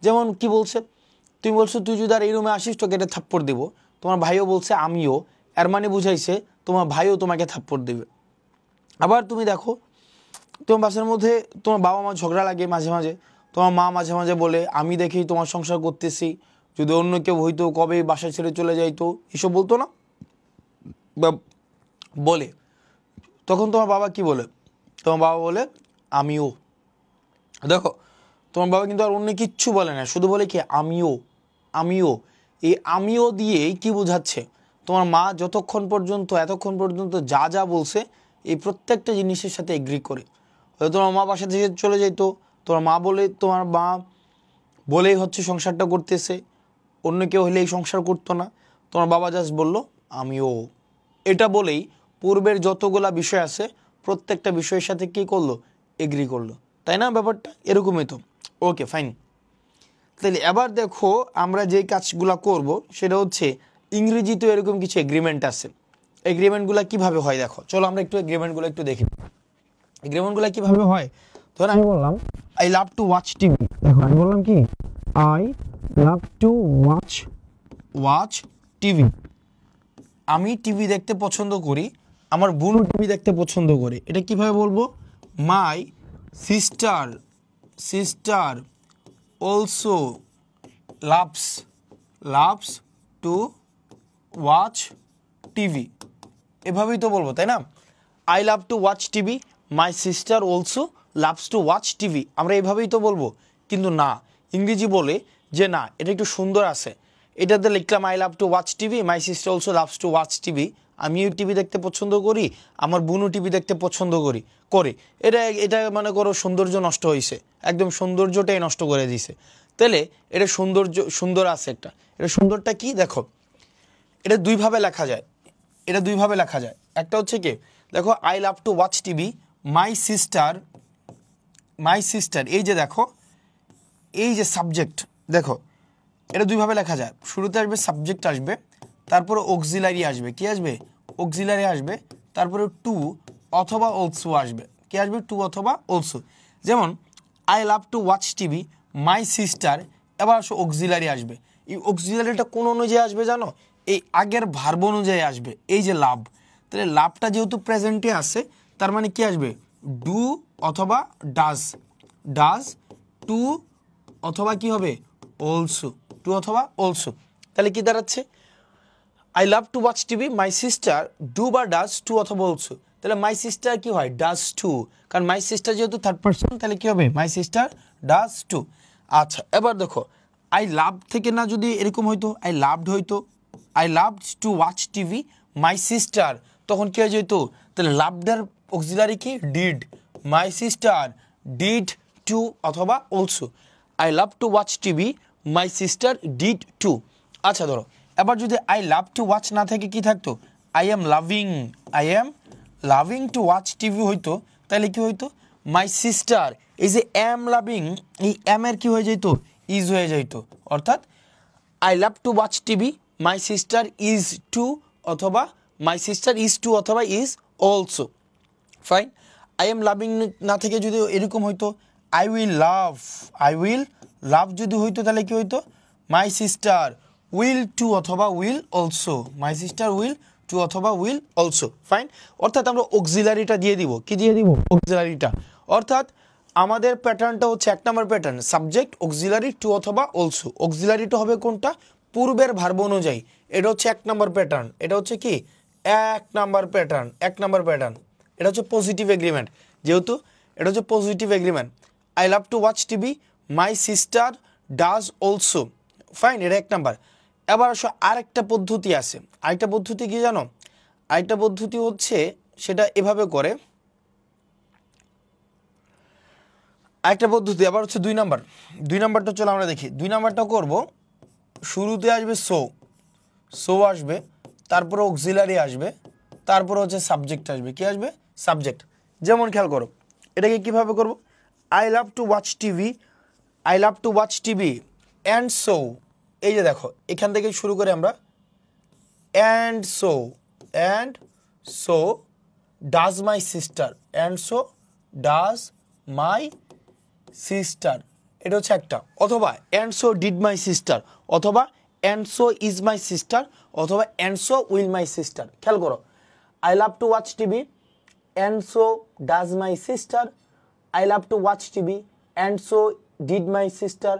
যেমন কি বলছে, তুমি বলছো তুই যদি আর এই রুমে আসিস তোকে এটা থাপ্পড় দিব, তোমার ভাইও বলছে আমিও, এর মানে বুঝাইছে তোমার ভাইও তোমাকে থাপ্পড় দেবে। আবার তুমি দেখো তোমার বাসার মধ্যে তোমার বাবা মা ঝগড়া লাগে মাঝে মাঝে, তোমার মা মাঝে মাঝে বলে আমি দেখি তোমার সংসার করতেছি, যদি অন্য কেউ হইতো কবে বাসা ছেড়ে চলে যাইতো, এসব বলতো না বা বলে। তখন তোমার বাবা কি বলে, তোমার বাবা বলে আমিও। দেখো তোমার বাবা কিন্তু আর অন্য কিচ্ছু বলে না, শুধু বলে কি আমিও আমিও। এই আমিও দিয়েই কি বোঝাচ্ছে, তোমার মা যতক্ষণ পর্যন্ত এতক্ষণ পর্যন্ত যা যা বলছে এই প্রত্যেকটা জিনিসের সাথে এগ্রি করে। তোমার মা বাসা থেকে চলে যেত, তোমার মা বলেই হচ্ছে সংসারটা করতেছে, অন্য কেউ হলে এই সংসার করতো না, তোমার বাবা জাস্ট বললো আমিও। এটা বলেই পূর্বের যতগুলা বিষয় আছে প্রত্যেকটা বিষয়ের সাথে কি করলো, এগ্রি করলো, তাই না? ব্যাপারটা এরকমই তো। Okay fine. তাহলে এবার দেখো আমরা যে কাজগুলা করব সেটা হচ্ছে ইংরেজিতেও এরকম কিছু এগ্রিমেন্ট আছে। এগ্রিমেন্টগুলো কিভাবে হয় দেখো, চলো আমরা একটু এগ্রিমেন্টগুলো একটু দেখি। এগ্রিমেন্টগুলো কিভাবে হয়, ধর আমি বললাম I love to watch TV. দেখো আমি বললাম কি I love to watch TV, আমি টিভি দেখতে পছন্দ করি, আমার বোনও টিভি দেখতে পছন্দ করে। এটা কিভাবে বলবো, my sister also loves to watch TV, এভাবেই তো বলবো তাই না? I love to watch TV, my sister also loves to watch TV, আমরা এভাবেই তো বলবো। কিন্তু না, ইংরেজি বলে যে না এটা একটু সুন্দর আছে, এটাতে লিখলাম I love to watch TV, my sister also loves to watch TV, আমিও টিভি দেখতে পছন্দ করি, আমার বোনও টিভি দেখতে পছন্দ করে। এটা মনে করো সৌন্দর্য নষ্ট হয়েছে, একদম সৌন্দর্যটাই নষ্ট করে দিয়েছে। তাহলে এটা সুন্দর আছে একটা, এটা সুন্দরটা কি দেখো, এটা দুইভাবে লেখা যায়, একটা হচ্ছে কি দেখো I love to watch TV my sister, এই যে দেখো এই যে সাবজেক্ট, দেখো এটা দুইভাবে লেখা যায়, শুরুতে আসবে সাবজেক্ট আসবে, তারপরে অক্সিলারি আসবে, কি আসবে অক্সিলারি আসবে, তারপরে টু অথবা অলসো আসবে, কি আসবে টু অথবা অলসো। যেমন I love to watch TV my sister, এবার অক্সিলারি আসবে, এই অক্সিলারিটা কোন অনুযায়ী আসবে জানো, এই আগের ভার্ব অনুযায়ী আসবে, এই যে লাভ, তাহলে লাভটা যেহেতু প্রেজেন্টে আছে তার মানে কি আসবে ডু অথবা ডাজ টু অথবা কি হবে অলসো, টু অথবা অলসো। তাহলে কি দাঁড়াচ্ছে I love to watch TV my sister do বা ডাজ টু অথবা অলসো। তাহলে মাই সিস্টার কি হয় ডাজ টু, কারণ মাই সিস্টার যেহেতু থার্ড পারসন তাহলে কি হবে মাই সিস্টার ডাজ টু। আচ্ছা এবার দেখো আই লাভ থেকে না যদি এরকম হইতো আই লাভড হইতো, I loved to watch TV my sister, তখন কি হয়ে যেত, তাহলে লাভডার অক্সিলারি কি did, my sister did too অথবা also, I love to watch TV my sister did too. আচ্ছা ধরো এবার যদি আই লাভ টু ওয়াচ না থেকে কি থাকতো I am loving two watch TV হইতো, তাহলে কি হইতো মাই সিস্টার, এই যে এম লাভিং এই এম এর কি হয়ে যেত ইজ হয়ে যেত, অর্থাৎ I love to watch TV my sister is too অথবা মাই সিস্টার ইজ টু অথবা is also. Fine, I am loving না থেকে যদি এরকম হইতো আই উইল লাভ যদি হইতো তাহলে কি হইতো মাই সিস্টার উইল টু অথবা will also, my sister will two অথবা উইল অলসো। ফাইন, অর্থাৎ আমরা অক্সিলারিটা দিয়ে দিব, কি দিয়ে দিব অক্সিলারিটা, অর্থাৎ আমাদের প্যাটার্নটা হচ্ছে এক নম্বর প্যাটার্ন সাবজেক্ট অক্সিলারি টু অথবা অলসো, অক্সিলারিটা হবে কোনটা পূর্বের ভার্ব অনুযায়ী, এটা হচ্ছে এক নম্বর প্যাটার্ন, এটা হচ্ছে কি এক নম্বর প্যাটার্ন, এটা হচ্ছে পজিটিভ এগ্রিমেন্ট, যেহেতু এটা হচ্ছে positive agreement. I love to watch TV my sister does also, fine, এটা এক নাম্বার। এবার আসো আরেকটা পদ্ধতি আছে, আরেকটা পদ্ধতি কি জানো, আরেকটা পদ্ধতি হচ্ছে সেটা এভাবে করে, আরেকটা পদ্ধতি আবার হচ্ছে 2 নাম্বার, 2 নাম্বারটা চলো আমরা দেখি। 2 নাম্বারটা করব, শুরুতে আসবে সো আসবে, তারপরে অক্সিলারি আসবে, তারপরে হচ্ছে সাবজেক্ট আসবে। কি আসবে? সাবজেক্ট। যেমন খেয়াল করো এটাকে কিভাবে করব, I love to watch TV, I love to watch TV and so, এই যে দেখো এখান থেকে শুরু করে আমরা and so does my sister, and so does my sister, এটা হচ্ছে একটা। অথবা and so did my sister, অথবা and so is my sister, অথবা and so will my sister. খেয়াল করো, I love to watch TV and so does my sister, I love to watch TV and so did my sister,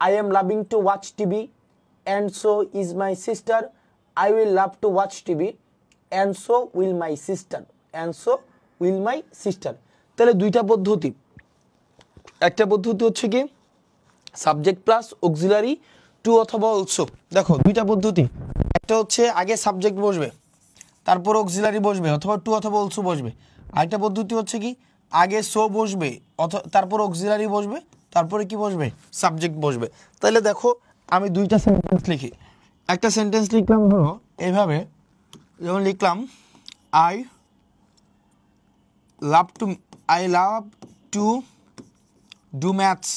I am loving to watch TV and so is my sister, I will love to watch TV and so will my sister, and so will my sister। তাহলে দুইটা পদ্ধতি, একটা পদ্ধতি হচ্ছে কি subject plus auxiliary two অথবা also. দেখো দুইটা পদ্ধতি, একটা হচ্ছে আগে সাবজেক্ট বসবে তারপর অক্সিলারি বসবে অথবা টু অথবা অলসো বসবে। আরেকটা পদ্ধতি হচ্ছে কি আগে সো বসবে তারপর অক্সিলারি বসবে, তারপরে কি বসবে? সাবজেক্ট বসবে। তাহলে দেখো আমি দুইটা সেন্টেন্স লিখি, একটা সেন্টেন্স লিখলাম ধরো এইভাবে, যেমন লিখলাম I love to do maths,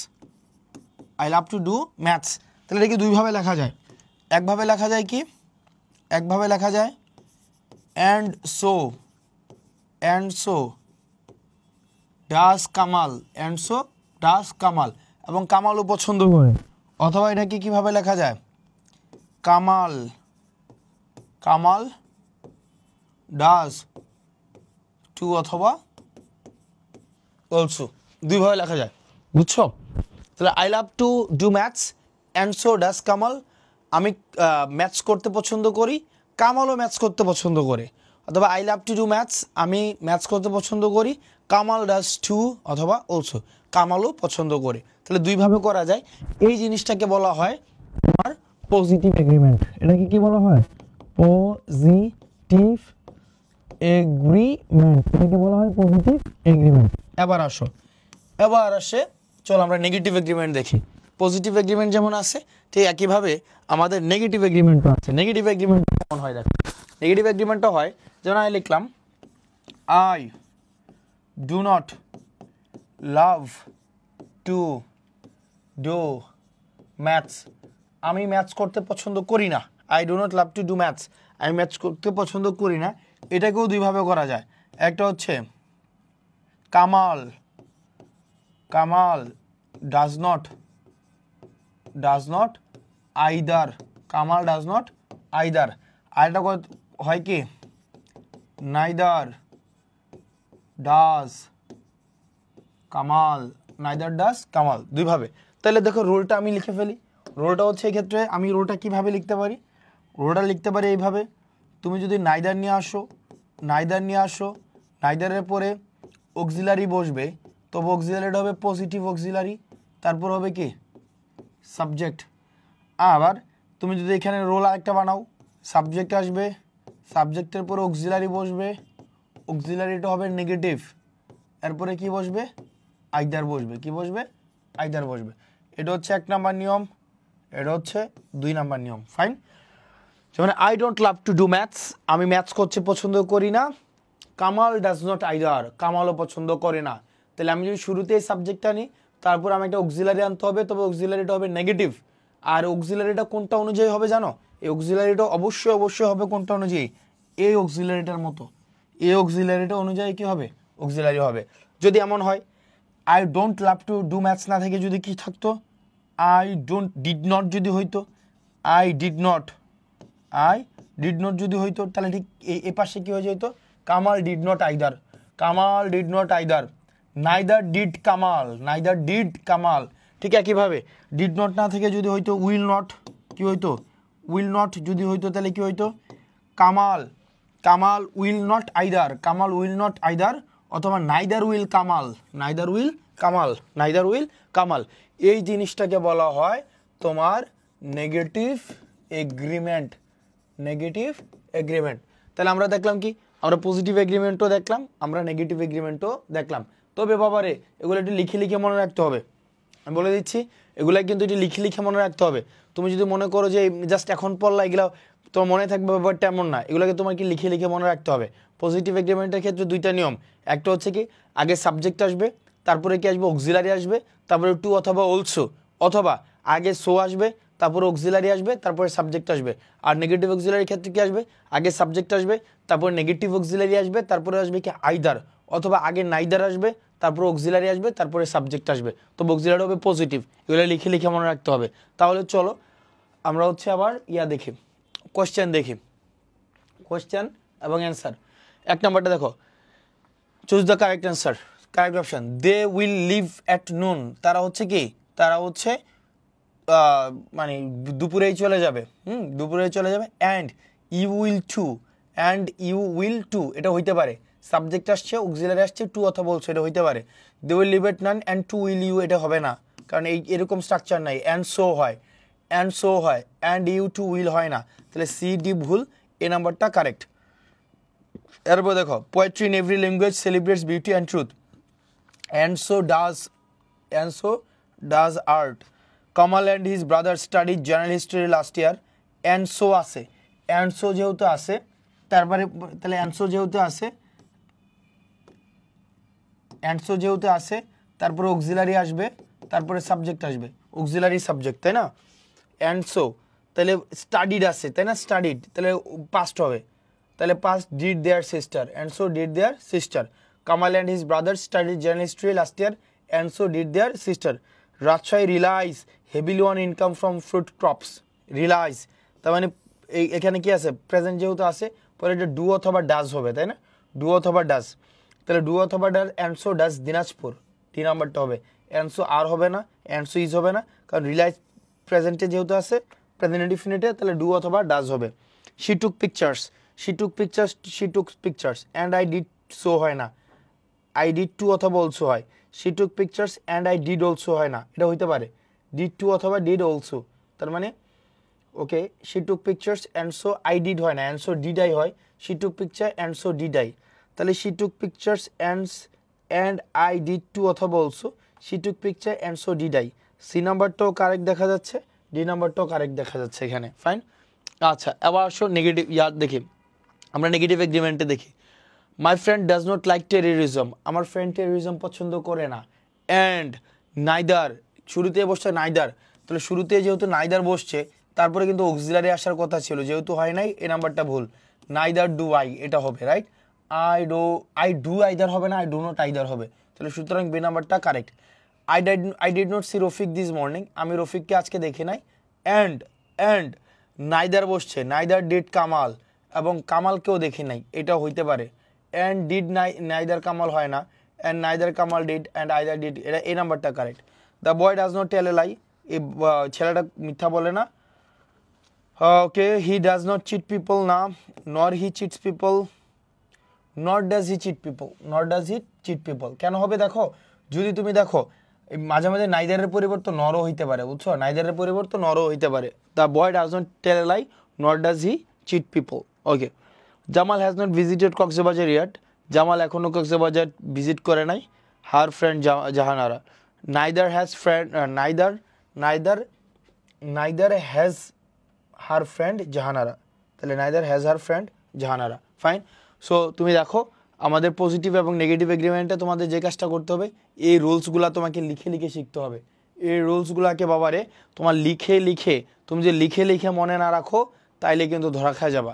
I love to do maths. তাহলে এটা কি দুইভাবে লেখা যায়, একভাবে লেখা যায় কি, একভাবে লেখা যায় and so does Kamal, and so does Kamal, এবং কামালও পছন্দ করে। অথবা এটাকে কিভাবে লেখা যায় কামাল ডাস টু অথবা অলসো, দুইভাবে লেখা যায়। বুঝছো? তাহলে I love to do maths and so does Kamal, আমি ম্যাথস করতে পছন্দ করি, কামালও ম্যাথস করতে পছন্দ করে। অথবা I love to do maths, আমি ম্যাথস করতে পছন্দ করি, কামাল ডাস টু অথবা অলসো, কামালও পছন্দ করে। তাহলে দুইভাবে করা যায়। এই জিনিসটাকে বলা হয় তোমার পজিটিভ এগ্রিমেন্ট। এটাকে কি বলা হয়? পজিটিভ এগ্রিমেন্ট, এটাকে বলা হয় পজিটিভ এগ্রিমেন্ট। এবার আসে চলো আমরা নেগেটিভ এগ্রিমেন্ট দেখি। পজিটিভ এগ্রিমেন্ট যেমন আছে ঠিক একইভাবে আমাদের নেগেটিভ এগ্রিমেন্টও আছে। নেগেটিভ এগ্রিমেন্ট কেমন হয় দেখো, নেগেটিভ এগ্রিমেন্টটা হয় যেমন আমি লিখলাম I do not love to do maths, আমি ম্যাথস করতে পছন্দ করি না। I do not love to do maths, আমি ম্যাথস করতে পছন্দ করি না। এটাকেও দুইভাবে করা যায়। একটা হচ্ছে Kamal does not either, Kamal does not either. আরেকটা হয় কি নাইদার ডাজ কামাল, দুইভাবে। তাহলে দেখো রোলটা আমি লিখে ফেলি। রোলটা হচ্ছে এই ক্ষেত্রে আমি রোলটা কিভাবে লিখতে পারি, রোলটা লিখতে পারি এইভাবে, তুমি যদি নাইদার নিয়ে আসো, নাইদারের পরে অক্সিলারি বসবে, তবে অক্সিলারিটা হবে পজিটিভ অক্সিলারি, তারপর হবে কি সাবজেক্ট। আবার তুমি যদি এখানে রোল আরেকটা বানাও, সাবজেক্ট আসবে, সাবজেক্টের পরে অক্সিলারি বসবে, অক্সিলারিটা হবে নেগেটিভ, এরপরে কি বসবে? আইদার বসবে। কি বসবে? আইদার বসবে। এটা হচ্ছে 1 নাম্বার নিয়ম, এটা হচ্ছে 2 নাম্বার নিয়ম। ফাইন। যেমন I don't love to do maths, আমি ম্যাথস করতে পছন্দ করি না। কামাল ডাজ নট আইদার, কামালও পছন্দ করে না। তাহলে আমি যদি শুরুতেই সাবজেক্টটা নিই, তারপর আমি একটা অক্সিলারি আনতে হবে, তবে অক্সিলারিটা হবে নেগেটিভ। আর অক্সিলারিটা কোনটা অনুযায়ী হবে জানো? এই অক্সিলারিটা অবশ্যই হবে কোনটা অনুযায়ী? এই অক্সিলারিটার মতো, এই অক্সিলারিটা অনুযায়ী কি হবে? অক্সিলারি হবে। যদি এমন হয় I don't love to do maths না থেকে যদি কি থাকতো ডিড নট যদি হইতো, আই ডিড নট যদি হইতো, তাহলে ঠিক এই পাশে কি হয়ে যেত? Kamal did not either, neither did Kamal. ঠিক একইভাবে ডিড নট না থেকে যদি হইতো উইল নট, কি হইতো? উইল নট যদি হইতো তাহলে কি হইতো? কামাল উইল নট আইদার, অথবা নাইদার উইল কামাল। এই জিনিসটাকে বলা হয় তোমার নেগেটিভ এগ্রিমেন্ট, নেগেটিভ এগ্রিমেন্ট। তাহলে আমরা দেখলাম কি, আমরা পজিটিভ এগ্রিমেন্টও দেখলাম, আমরা নেগেটিভ এগ্রিমেন্টও দেখলাম। তবে বাবারে এগুলো একটু লিখে লিখে মনে রাখতে হবে, আমি বলে দিচ্ছি এগুলো কিন্তু একটু লিখে লিখে মনে রাখতে হবে। তুমি যদি মনে করো যে জাস্ট এখন পড়লা এগুলো তোমার মনে থাকবে, ব্যাপারটা এমন না, এগুলোকে তোমার কি লিখে লিখে মনে রাখতে হবে। পজিটিভ এগ্রিমেন্টের ক্ষেত্রে দুইটা নিয়ম, একটা হচ্ছে কি আগে সাবজেক্ট আসবে, তারপরে কি আসবে অক্সিলারি আসবে, তারপরে টু অথবা অলসো, অথবা আগে সো আসবে, তারপরে অক্সিলারি আসবে, তারপরে সাবজেক্ট আসবে। আর নেগেটিভ অক্সিলারির ক্ষেত্রে কি আসবে, আগে সাবজেক্ট আসবে, তারপরে নেগেটিভ অক্সিলারি আসবে, তারপরে আসবে কি আইদার, অথবা আগে নাইদার আসবে, তারপরে অক্সিলারি আসবে, তারপরে সাবজেক্ট আসবে। তো অক্সিলারি হবে পজিটিভ, এগুলো লিখে লিখে মনে রাখতে হবে। তাহলে চলো আমরা হচ্ছে আবার দেখি, কোয়েশ্চেন দেখি, কোয়েশ্চেন এবং অ্যান্সার। এক নম্বরটা দেখো, choose the correct answer, correct option. They will leave at noon, তারা হচ্ছে কি, তারা হচ্ছে মানে দুপুরেই চলে যাবে, দুপুরেই চলে যাবে। And you will too, and you will too এটা হইতে পারে, সাবজেক্ট আসছে অক্সিলারি আসছে টু অথবা বলছে, এটা হইতে পারে। They will leave at noon and too will you, এটা হবে না, কারণ এরকম স্ট্রাকচার নাই। অ্যান্ড সো হয়, অ্যান্ড সো হয়, অ্যান্ড ইউ টু উইল হয় না, তাহলে সি ডি ভুল, এ নাম্বারটা কারেক্ট। এরপর দেখো, poetry in every language celebrates beauty and truth, and so does art. Kamal and his brother studied general history last year, and so আছে, and so যেহেতু আছে তারপরে তাহলে and so যেহেতু আছে, and so যেহেতু আছে তারপরে অক্সিলারি আসবে, তারপরে সাবজেক্ট আসবে, অক্সিলারি সাবজেক্ট, তাই না। and so তাহলে স্টাডিড আছে, তাই না, স্টাডিড তাহলে পাস্ট হবে, তাহলে past did there sister, and so did their sister. Kamal and his brother studied general history last year, and so did their sister. Rajshai relies heavily on income from fruit crops, relies তার মানে এখানে কি আছে, present যেহেতু আছে পরে এটা do অথবা ডাজ হবে, তাই না, ডু অথবা ডাজ, তাহলে ডু অথবা does, and so does Dinajpur, টি নাম্বারটা হবে। অ্যান্ড সো আর হবে না, অ্যান্ড সো ইজ হবে না, কারণ রিলাইজ প্রেজেন্টে যেহেতু আছে, প্রেজেন্ট ইনডিফিনিটে, তাহলে ডু অথবা ডাজ হবে। She took pictures, she took pictures, she took pictures, and I did so হয় না, আই ডিড টু অথবা অলসো হয়। She took pictures and I did also হয় না, এটা হইতে পারে ডিড টু অথবা ডিড অলসো, তার মানে okay she took pictures and so I did হয় না, অ্যান্ড সো ডিড আই হয়। She took picture and so did I, তাহলে she took pictures and I did too অথবা also, she took picture and so did I. C নাম্বারটাও correct দেখা যাচ্ছে, D নাম্বারটাও correct দেখা যাচ্ছে এখানে, ফাইন। আচ্ছা এবার আসো নেগেটিভ দেখি, আমরা নেগেটিভ এগ্রিমেন্টে দেখি। My friend does not like terrorism, আমার ফ্রেন্ড টেররিজম পছন্দ করে না। অ্যান্ড নাইদার, শুরুতে বসছে নাইদার, তাহলে শুরুতে যেহেতু নাইদার বসছে তারপরে কিন্তু অক্সিলারি আসার কথা ছিল, যেহেতু হয় নাই, এই নাম্বারটা ভুল। নাইদার ডু আই এটা হবে, রাইট। আই ডু আইদার হবে না, আই ডু নট আইদার হবে, তাহলে সুতরাং বি নাম্বারটা কারেক্ট। I did not see Rafiq this morning, আমি রফিককে আজকে দেখি নাই। অ্যান্ড নাইদার বসছে, নাইদার ডিড কামাল, এবং কামালকেও দেখি নাই, এটা হইতে পারে। অ্যান্ড ডিড নাইদার কামাল হয় না, and neither Kamal did and either did, এটা এই নাম্বারটা কারেক্ট। The boy does not tell a lie, এই ছেলেটা মিথ্যা বলে না। Okay, he does not cheat people, না, nor he cheats people, not does he cheat people, not does he cheat people কেন হবে, দেখো যদি তুমি দেখো মাঝে মাঝে নাইদারের পরিবর্তে নরও হইতে পারে, বুঝছো, নাইদারের পরিবর্তে নরও হইতে পারে। The boy does not tell a lie, not does he cheat people. Okay, Jamal has not visited Cox's Bazar yet, Jamal এখনও কক্সবাজার ভিজিট করে নাই। Her friend Jahanara, neither has friend, neither has her friend Jahanara, তাহলে neither has her friend Jahanara, fine. So তুমি দেখো আমাদের positive এবং negative এগ্রিমেন্টে তোমাদের যে কাজটা করতে হবে, এই রুলসগুলো তোমাকে লিখে লিখে শিখতে হবে। এই রুলসগুলোকে বাবারে তোমার লিখে লিখে, তুমি যে লিখে লিখে মনে না রাখো তাইলে কিন্তু ধরা খাওয়া যাবা।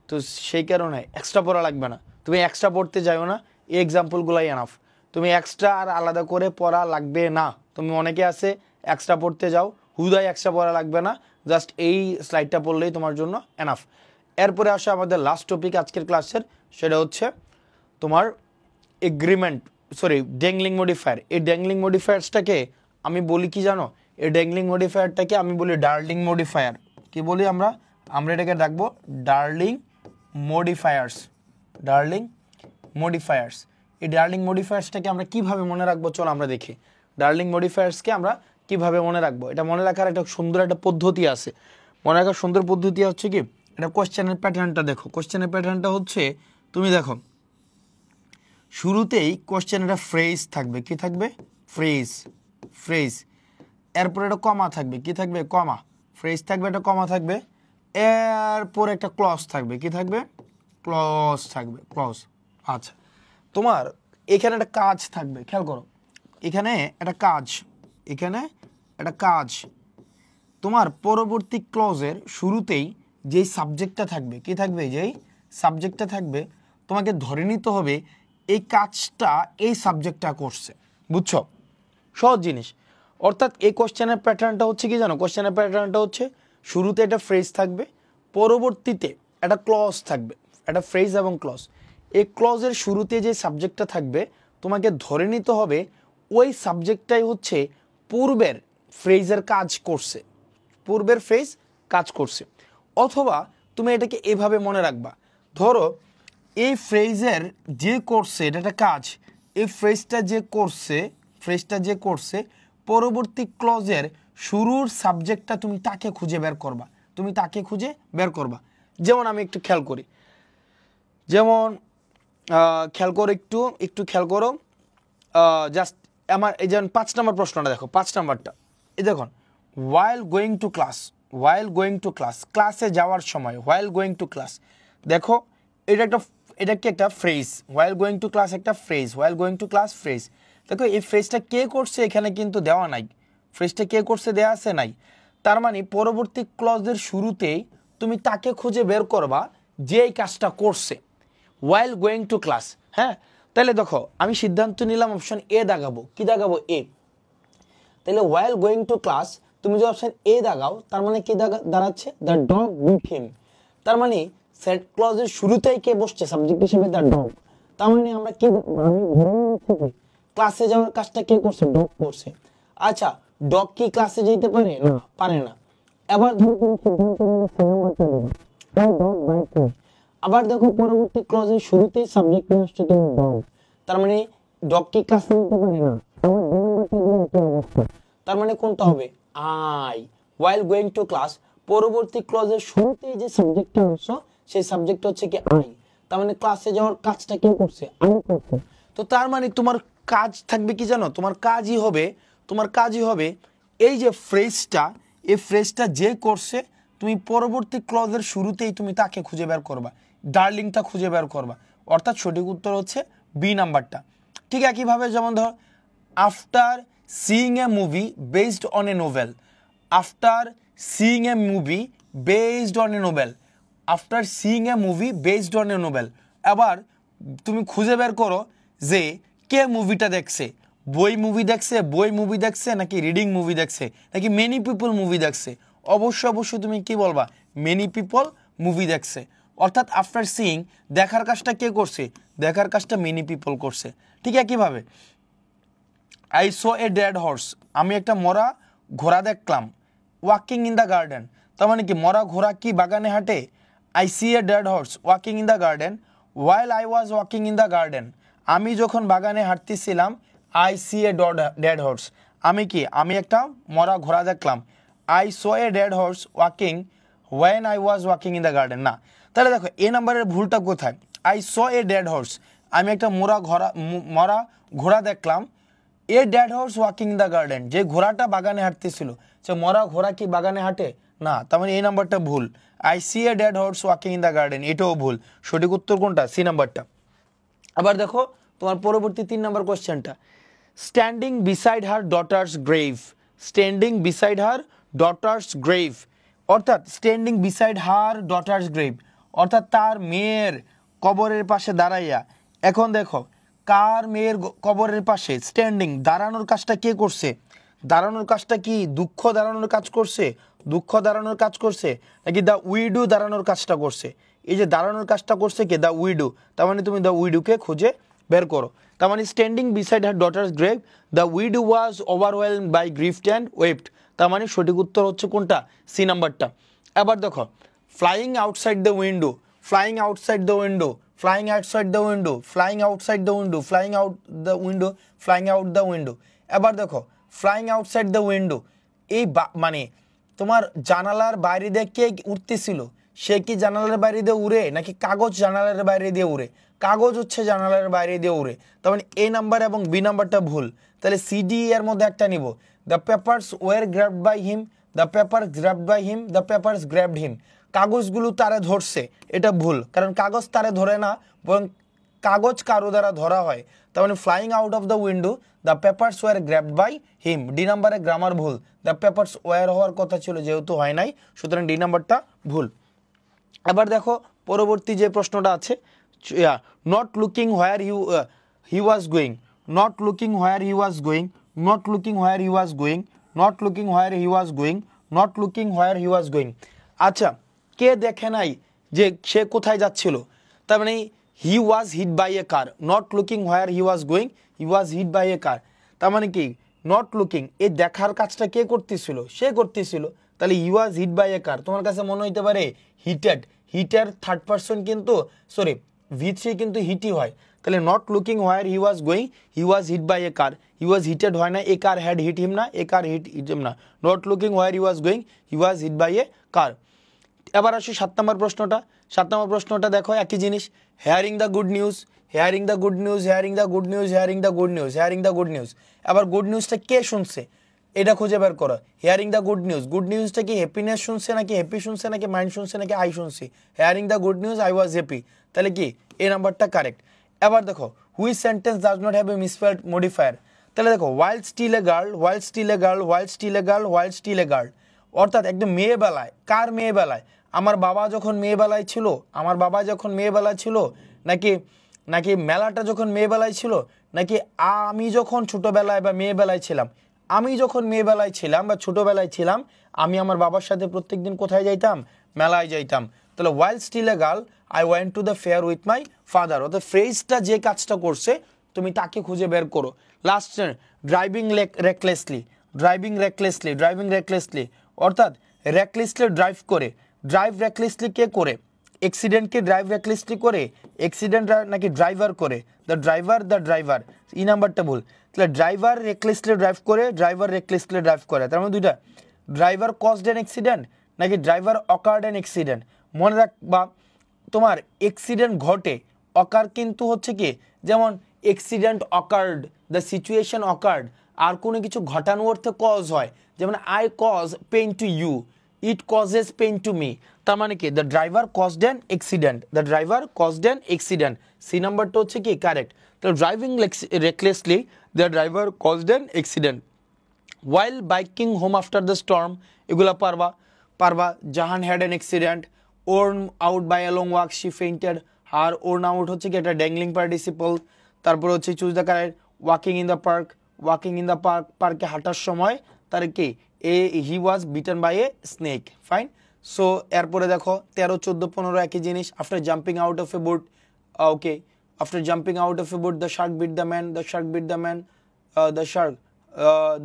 তো সেই কারণে এক্সট্রা পড়া লাগবে না, তুমি এক্সট্রা পড়তে যাও না, এই এক্সাম্পলগুলাই এনাফ, তুমি এক্সট্রা আর আলাদা করে পড়া লাগবে না। তুমি অনেকে আছে এক্সট্রা পড়তে যাও, হুদায় এক্সট্রা পড়া লাগবে না, জাস্ট এই স্লাইডটা পড়লেই তোমার জন্য এনাফ। এরপরে আসে আমাদের লাস্ট টপিক আজকের ক্লাসের, সেটা হচ্ছে তোমার এগ্রিমেন্ট, সরি ড্যাংলিং মডিফায়ার। এই ড্যাংলিং মডিফায়ার্সটাকে আমি বলি কি জানো, এই ড্যাংলিং মডিফায়ারটাকে আমি বলি ডার্লিং মডিফায়ার। কি বলি আমরা এটাকে ডাকবো ডার্লিং মডিফায়ার্স, ডার্লিং মডিফায়ার্স। এই ডার্লিং মডিফায়ার্সটাকে আমরা কিভাবে মনে রাখবো, চলো আমরা দেখি ডার্লিং মডিফায়ার্সকে আমরা কিভাবে মনে রাখবো। এটা মনে রাখার একটা সুন্দর একটা পদ্ধতি আছে, মনে রাখার সুন্দর পদ্ধতি হচ্ছে কি, এটা কোশ্চেনের প্যাটার্নটা দেখো। কোশ্চেনের প্যাটার্নটা হচ্ছে, তুমি দেখো শুরুতেই কোশ্চেন একটা ফ্রেজ থাকবে, কি থাকবে? Phrase, phrase. এরপর একটা কমা থাকবে, কি থাকবে? কমা। ফ্রেজ থাকবে, একটা কমা থাকবে, এরপর একটা ক্লজ থাকবে, কি থাকবে? ক্লজ থাকবে, ক্লজ। আচ্ছা, তোমার এখানে একটা কাজ থাকবে, খেয়াল করো, এখানে একটা কাজ, এখানে একটা কাজ। তোমার পরবর্তী ক্লজের শুরুতেই যেই সাবজেক্টটা থাকবে, কি থাকবে? যেই সাবজেক্টটা থাকবে, তোমাকে ধরে নিতে হবে এই কাজটা এই সাবজেক্টটা করছে। বুঝছো? সহজ জিনিস। অর্থাৎ এই কোশ্চেনের প্যাটার্নটা হচ্ছে কি জানো? কোশ্চেনের প্যাটার্নটা হচ্ছে শুরুতে একটা ফ্রেজ থাকবে, পরবর্তীতে একটা ক্লজ থাকবে, একটা ফ্রেজ এবং ক্লজ। এই ক্লজের শুরুতে যে সাবজেক্টটা থাকবে, তোমাকে ধরে নিতে হবে ওই সাবজেক্টটাই হচ্ছে পূর্বের ফ্রেজের কাজ করছে, পূর্বের ফ্রেজ কাজ করছে। অথবা তুমি এটাকে এভাবে মনে রাখবা, ধরো এই ফ্রেজের যে করছে, এটা একটা কাজ, এই ফ্রেজটা যে করছে, ফ্রেজটা যে করছে, পরবর্তী ক্লজের শুরুর সাবজেক্টটা তুমি তাকে খুঁজে বের করবা, তুমি তাকে খুঁজে বের করবা। যেমন আমি একটু খেয়াল করি, যেমন খেয়াল করো, একটু একটু খেয়াল করো, জাস্ট আমার এই যেমন 5 নম্বর প্রশ্নটা দেখো, 5 নম্বরটা এই দেখুন, while going to class, while going to class, ক্লাসে যাওয়ার সময়, while going to class। দেখো এটা কি একটা phrase, while going to class একটা phrase, while going to class phrase. দেখো এই ফ্রেজটা কে করছে এখানে কিন্তু দেওয়া নাই, ফ্রেজটা কে করছে দেওয়া আছে নাই। তার মানে পরবর্তী ক্লজের শুরুতেই তুমি তাকে খুঁজে বের করবা যে এই কাজটা করছে, while going to class। হ্যাঁ, তাহলে দেখো আমি সিদ্ধান্ত নিলাম অপশন এ দাগাবো, কি দাগাবো? এ। তাহলে while going to class তুমি যে অপশন এ দাগাও, তার মানে কি দাঁড়াচ্ছে? দ্য ডগ বিট হিম। তার মানে সেট ক্লজের শুরুতেই কে বসছে সাবজেক্ট হিসেবে? The dog. তার মানে আমরা কি, আমি ধরে নিচ্ছি কি ক্লাসে যাওয়ার কাজটা কে করছে? ডগ করছে। আচ্ছা, ডগ কি ক্লাসে যেতে পারে? না, পারে না। এবার ধরো তুমি সিদ্ধান্ত নিলে সি নাম্বারটা নেবে, ডগ বাইট মি। আবার দেখো পরবর্তী ক্লজের শুরুতেই সাবজেক্ট নিয়ে আসছে তুমি ডগ, তার মানে ডগ কি ক্লাসে যেতে পারে? না। আমার দুই নাম্বারটা দিলে কি অবস্থা? তার মানে কোনটা হবে? I. while going to class পরবর্তী ক্লজের শুরুতেই যে সাবজেক্টটা আসছে, সেই সাবজেক্টটা হচ্ছে কি আই। তার মানে ক্লাসে যাওয়ার কাজটা কে করছে? আমি করছে। তো তার মানে তোমার কাজ থাকবে কি জানো? তোমার কাজই হবে, তোমার কাজই হবে এই যে ফ্রেজটা, এই ফ্রেজটা যে করছে, তুমি পরবর্তী ক্লজের শুরুতেই তুমি তাকে খুঁজে বের করবা, ডার্লিংটা খুঁজে বের করবা। অর্থাৎ সঠিক উত্তর হচ্ছে বি নাম্বারটা। ঠিক একইভাবে যেমন ধর, after seeing A movie based on a novel, after seeing A movie based on a novel, after seeing A movie based on a novel. আবার তুমি খুঁজে বের করো যে কে মুভিটা দেখছে, বই মুভি দেখছে, বই মুভি দেখছে, নাকি রিডিং মুভি দেখছে, নাকি মেনি পিপল মুভি দেখছে। অবশ্যই তুমি কি বলবা? মেনি পিপল মুভি দেখছে। অর্থাৎ আফটার সিইং দেখার কাজটা কে করছে? দেখার কাজটা মেনি পিপল করছে। ঠিক একইভাবে I saw a dead horse, আমি একটা মরা ঘোড়া দেখলাম, ওয়াকিং ইন দ্য গার্ডেন। তার মানে কি মরা ঘোড়া কি বাগানে হাঁটে? I see a dead horse walking in the garden while I was walking in the garden. আমি যখন বাগানে হাঁটতেছিলাম, I see a dead horse, আমি কি, আমি একটা মরা ঘোড়া দেখলাম। I saw a dead horse walking when I was walking in the garden. না, তাহলে দেখো এ নাম্বারের ভুলটা কোথায়? I saw a dead horse, আমি একটা মরা ঘোড়া দেখলাম, a dead horse walking in the garden, যে ঘোড়াটা বাগানে হাঁটতেছিল, সে মরা ঘোড়া কি বাগানে হাঁটে? না, তার মানে এই নাম্বারটা ভুল। I see a dead horse walking in the garden, এটাও ভুল। সঠিক উত্তর কোনটা? সি নাম্বারটা। আবার দেখো তোমার পরবর্তী 3 নম্বর কোশ্চেনটা, standing beside her daughter's grave, standing beside her daughter's grave. অর্থাৎ standing beside her daughter's grave, অর্থাৎ তার মেয়ের কবরের পাশে দাঁড়াইয়া। এখন দেখো কার মেয়ের কবরের পাশে? স্ট্যান্ডিং, দাঁড়ানোর কাজটা কে করছে? দাঁড়ানোর কাজটা কি দুঃখ দাঁড়ানোর কাজ করছে? দুঃখ দাঁড়ানোর কাজ করছে, নাকি দ্য উইডো দাঁড়ানোর কাজটা করছে? এই যে দাঁড়ানোর কাজটা করছে কে? The widow. তার মানে তুমি দ্য উইডোকে খুঁজে বের করো। তার মানে standing beside her daughter's grave, the widow was overwhelmed by grief and wept. তার মানে সঠিক উত্তর হচ্ছে কোনটা? সি নাম্বারটা। এবার দেখো flying outside the window, flying outside the window, flying outside the window, flying outside the window, flying out the window, flying out the window. এবার দেখো ফ্লাইং আউটসাইড দ্য উইন্ডো, এই মানে তোমার জানালার বাইরে দিয়ে কে উঠতেছিল, সে কি জানালার বাইরে দিয়ে উড়ে নাকি কাগজ জানালার বাইরে দিয়ে উড়ে? কাগজ হচ্ছে জানালার বাইরে দিয়ে উড়ে, তার মানে এ নাম্বার এবং বি নাম্বারটা ভুল। তাহলে সিডি এর মধ্যে একটা নিব। The papers were grabbed by him, the paper grabbed by him, the papers grabbed him. কাগজগুলো তারে ধরছে, এটা ভুল, কারণ কাগজ তারে ধরে না, বরং কাগজ কারো দ্বারা ধরা হয়। তার মানে flying out of the window, the papers were grabbed by him. D নাম্বারে গ্রামার ভুল, দ্য পেপারস ওয়ার হওয়ার কথা ছিল, যেহেতু হয় নাই, সুতরাং ডি নাম্বারটা ভুল। এবার দেখো পরবর্তী যে প্রশ্নটা আছে, not looking where he was going, not looking where he was going, not looking where he was going, not looking where he was going, not looking where he was going. আচ্ছা, কে দেখে নাই যে সে কোথায় যাচ্ছিল? তার মানে he was hit by a car, not looking where he was going, he was hit by a car. তার মানে কি নট লুকিং, এই দেখার কাজটা কে করতেছিল? সে করতেছিল। তাহলে হি ওয়াজ হিট বাই এ কার, তোমার কাছে মনে হইতে পারে হিটেড, হিটের থার্ড পারসন কিন্তু সরি V3 কিন্তু হিটই হয়। তাহলে not looking where he was going, he was hit by a car, he was hitted হয় না, এ কার হ্যাড হিট হিম না, এ কার হিট হিম না, not looking where he was going, he was hit by a car. এবার আসি 7 নম্বর প্রশ্নটা। 7 নম্বর প্রশ্নটা দেখো একই জিনিস, hearing the good news, hearing the good news, hearing the good news, hearing the good news, hearing the good news. এবার good নিউজটা কে শুনছে এটা খুঁজে বের করো। Hearing the good news, good নিউজটা কি হ্যাপিনেস শুনছে নাকি হ্যাপি শুনছে নাকি মাইন্ড শুনছে নাকি আই শুনছি? Hearing the good news, I was happy, তাহলে কি এই নাম্বারটা কারেক্ট। এবার দেখো which sentence does not have a misplaced modifier. তাহলে দেখো while still a girl, while still a girl, while still a girl, while still a girl, অর্থাৎ একদম মেয়েবেলায়। কার মেয়েবেলায়? আমার বাবা যখন মেয়েবেলায় ছিল, আমার বাবা যখন মেয়েবেলায় ছিল, নাকি নাকি মেলাটা যখন মেয়েবেলায় ছিল, নাকি আমি যখন ছোটোবেলায় বা মেয়েবেলায় ছিলাম? আমি যখন মেয়েবেলায় ছিলাম বা ছোটোবেলায় ছিলাম, আমি আমার বাবার সাথে প্রত্যেকদিন কোথায় যাইতাম? মেলায় যাইতাম। তাহলে while still a girl, I went to the fair with my father, অর্থাৎ ফ্রেজটা যে কাজটা করছে তুমি তাকে খুঁজে বের করো। Last, driving recklessly, driving recklessly, driving recklessly, অর্থাৎ রেকলেসলি ড্রাইভ করে। ড্রাইভ রেকলেসলি কে করে? অ্যাক্সিডেন্টকে ড্রাইভ রেকলেসলি করে? অ্যাক্সিডেন্ট নাকি ড্রাইভার করে? দ্য ড্রাইভার, দ্য ড্রাইভার, ই নাম্বারটা ভুল। তাহলে ড্রাইভার রেকলেসলি ড্রাইভ করে, ড্রাইভার রেকলেসলি ড্রাইভ করে, তার মানে দুইটা। ড্রাইভার কজড অ্যান অ্যাক্সিডেন্ট নাকি ড্রাইভার অকার্ড অ্যান অ্যাক্সিডেন্ট? মনে রাখবা তোমার অ্যাক্সিডেন্ট ঘটে, অকার কিন্তু হচ্ছে কি, যেমন accident occurred, the situation occurred, আর কোনো কিছু ঘটানো অর্থে কজ হয়, যেমন I cause pain to you, it causes pain to me. তার মানে কি the driver caused an accident, the driver caused an accident, C নাম্বারটা হচ্ছে কি কারেক্ট। তো driving recklessly, the driver caused an accident. While biking home after the storm, এগুলা পারবা পারবা। Jahan had an accident, worn out by a long walk, she fainted. আর worn out হচ্ছে কি একটা ড্যাংলিং পার্টিসিপল। তারপর হচ্ছে choose the correct, walking in the park, walking in the park, পার্কে হাঁটার সময় তার কি he was bitten by a snake, fine. So এরপরে দেখো 13, 14, 15 একই জিনিস। After jumping out of a boat, okay, after jumping out of a boat the shark bit the man, the shark bit the man, the Shark,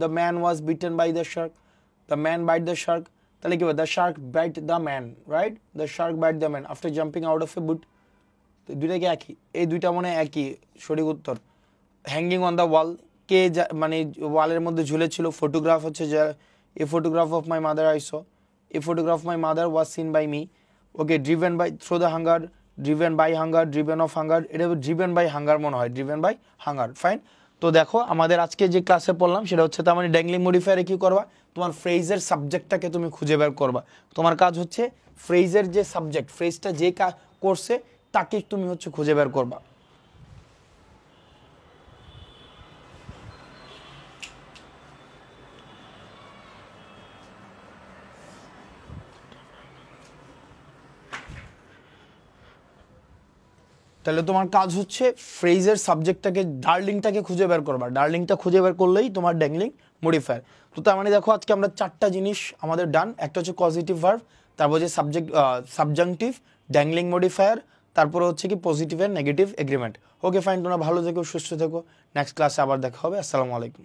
the man was bitten by the shark, the man bite the shark, তাহলে কি হবে? the shark bite the man, right? the shark bite the man after jumping out of a boat। তো দুইটা কি একই? এই দুইটা মনে একই, সঠিক উত্তর। হ্যাঙ্গিং অন দ্য ওয়াল, কে মানে ওয়ালের মধ্যে ঝুলেছিল? ফটোগ্রাফ হচ্ছে যে a photograph of my mother I saw, a photograph my mother was seen by me. Okay, driven by through the hunger, driven by hunger, driven of hunger, এটা driven by hunger মনে হয়, driven by hunger, fine. তো দেখো আমাদের আজকে যে ক্লাসে পড়লাম সেটা হচ্ছে, তার মানে ড্যাংলিং মডিফায়ারে কি করবা? তোমার ফ্রেজের সাবজেক্টটাকে তুমি খুঁজে বের করবা। তোমার কাজ হচ্ছে ফ্রেজের যে সাবজেক্ট, ফ্রেজটা যে করছে তাকে তুমি হচ্ছে খুঁজে বের করবা। তাহলে তোমার কাজ হচ্ছে ফ্রেজের সাবজেক্টটাকে, ডার্লিংটাকে খুঁজে বের করবা। ডার্লিংটা খুঁজে বের করলেই তোমার ড্যাংলিং মডিফায়ার। তো তার মানে দেখো আজকে আমরা 4টা জিনিস আমাদের ডান। একটা হচ্ছে পজিটিভ ভার্ব, তারপর হচ্ছে সাবজাংটিভ, ড্যাংলিং মডিফায়ার, তারপরে হচ্ছে কি positive and negative agreement. Okay fine, তোমরা ভালো থেকো, সুস্থ থেকো। নেক্সট ক্লাসে আবার দেখা হবে। আসসালামু আলাইকুম।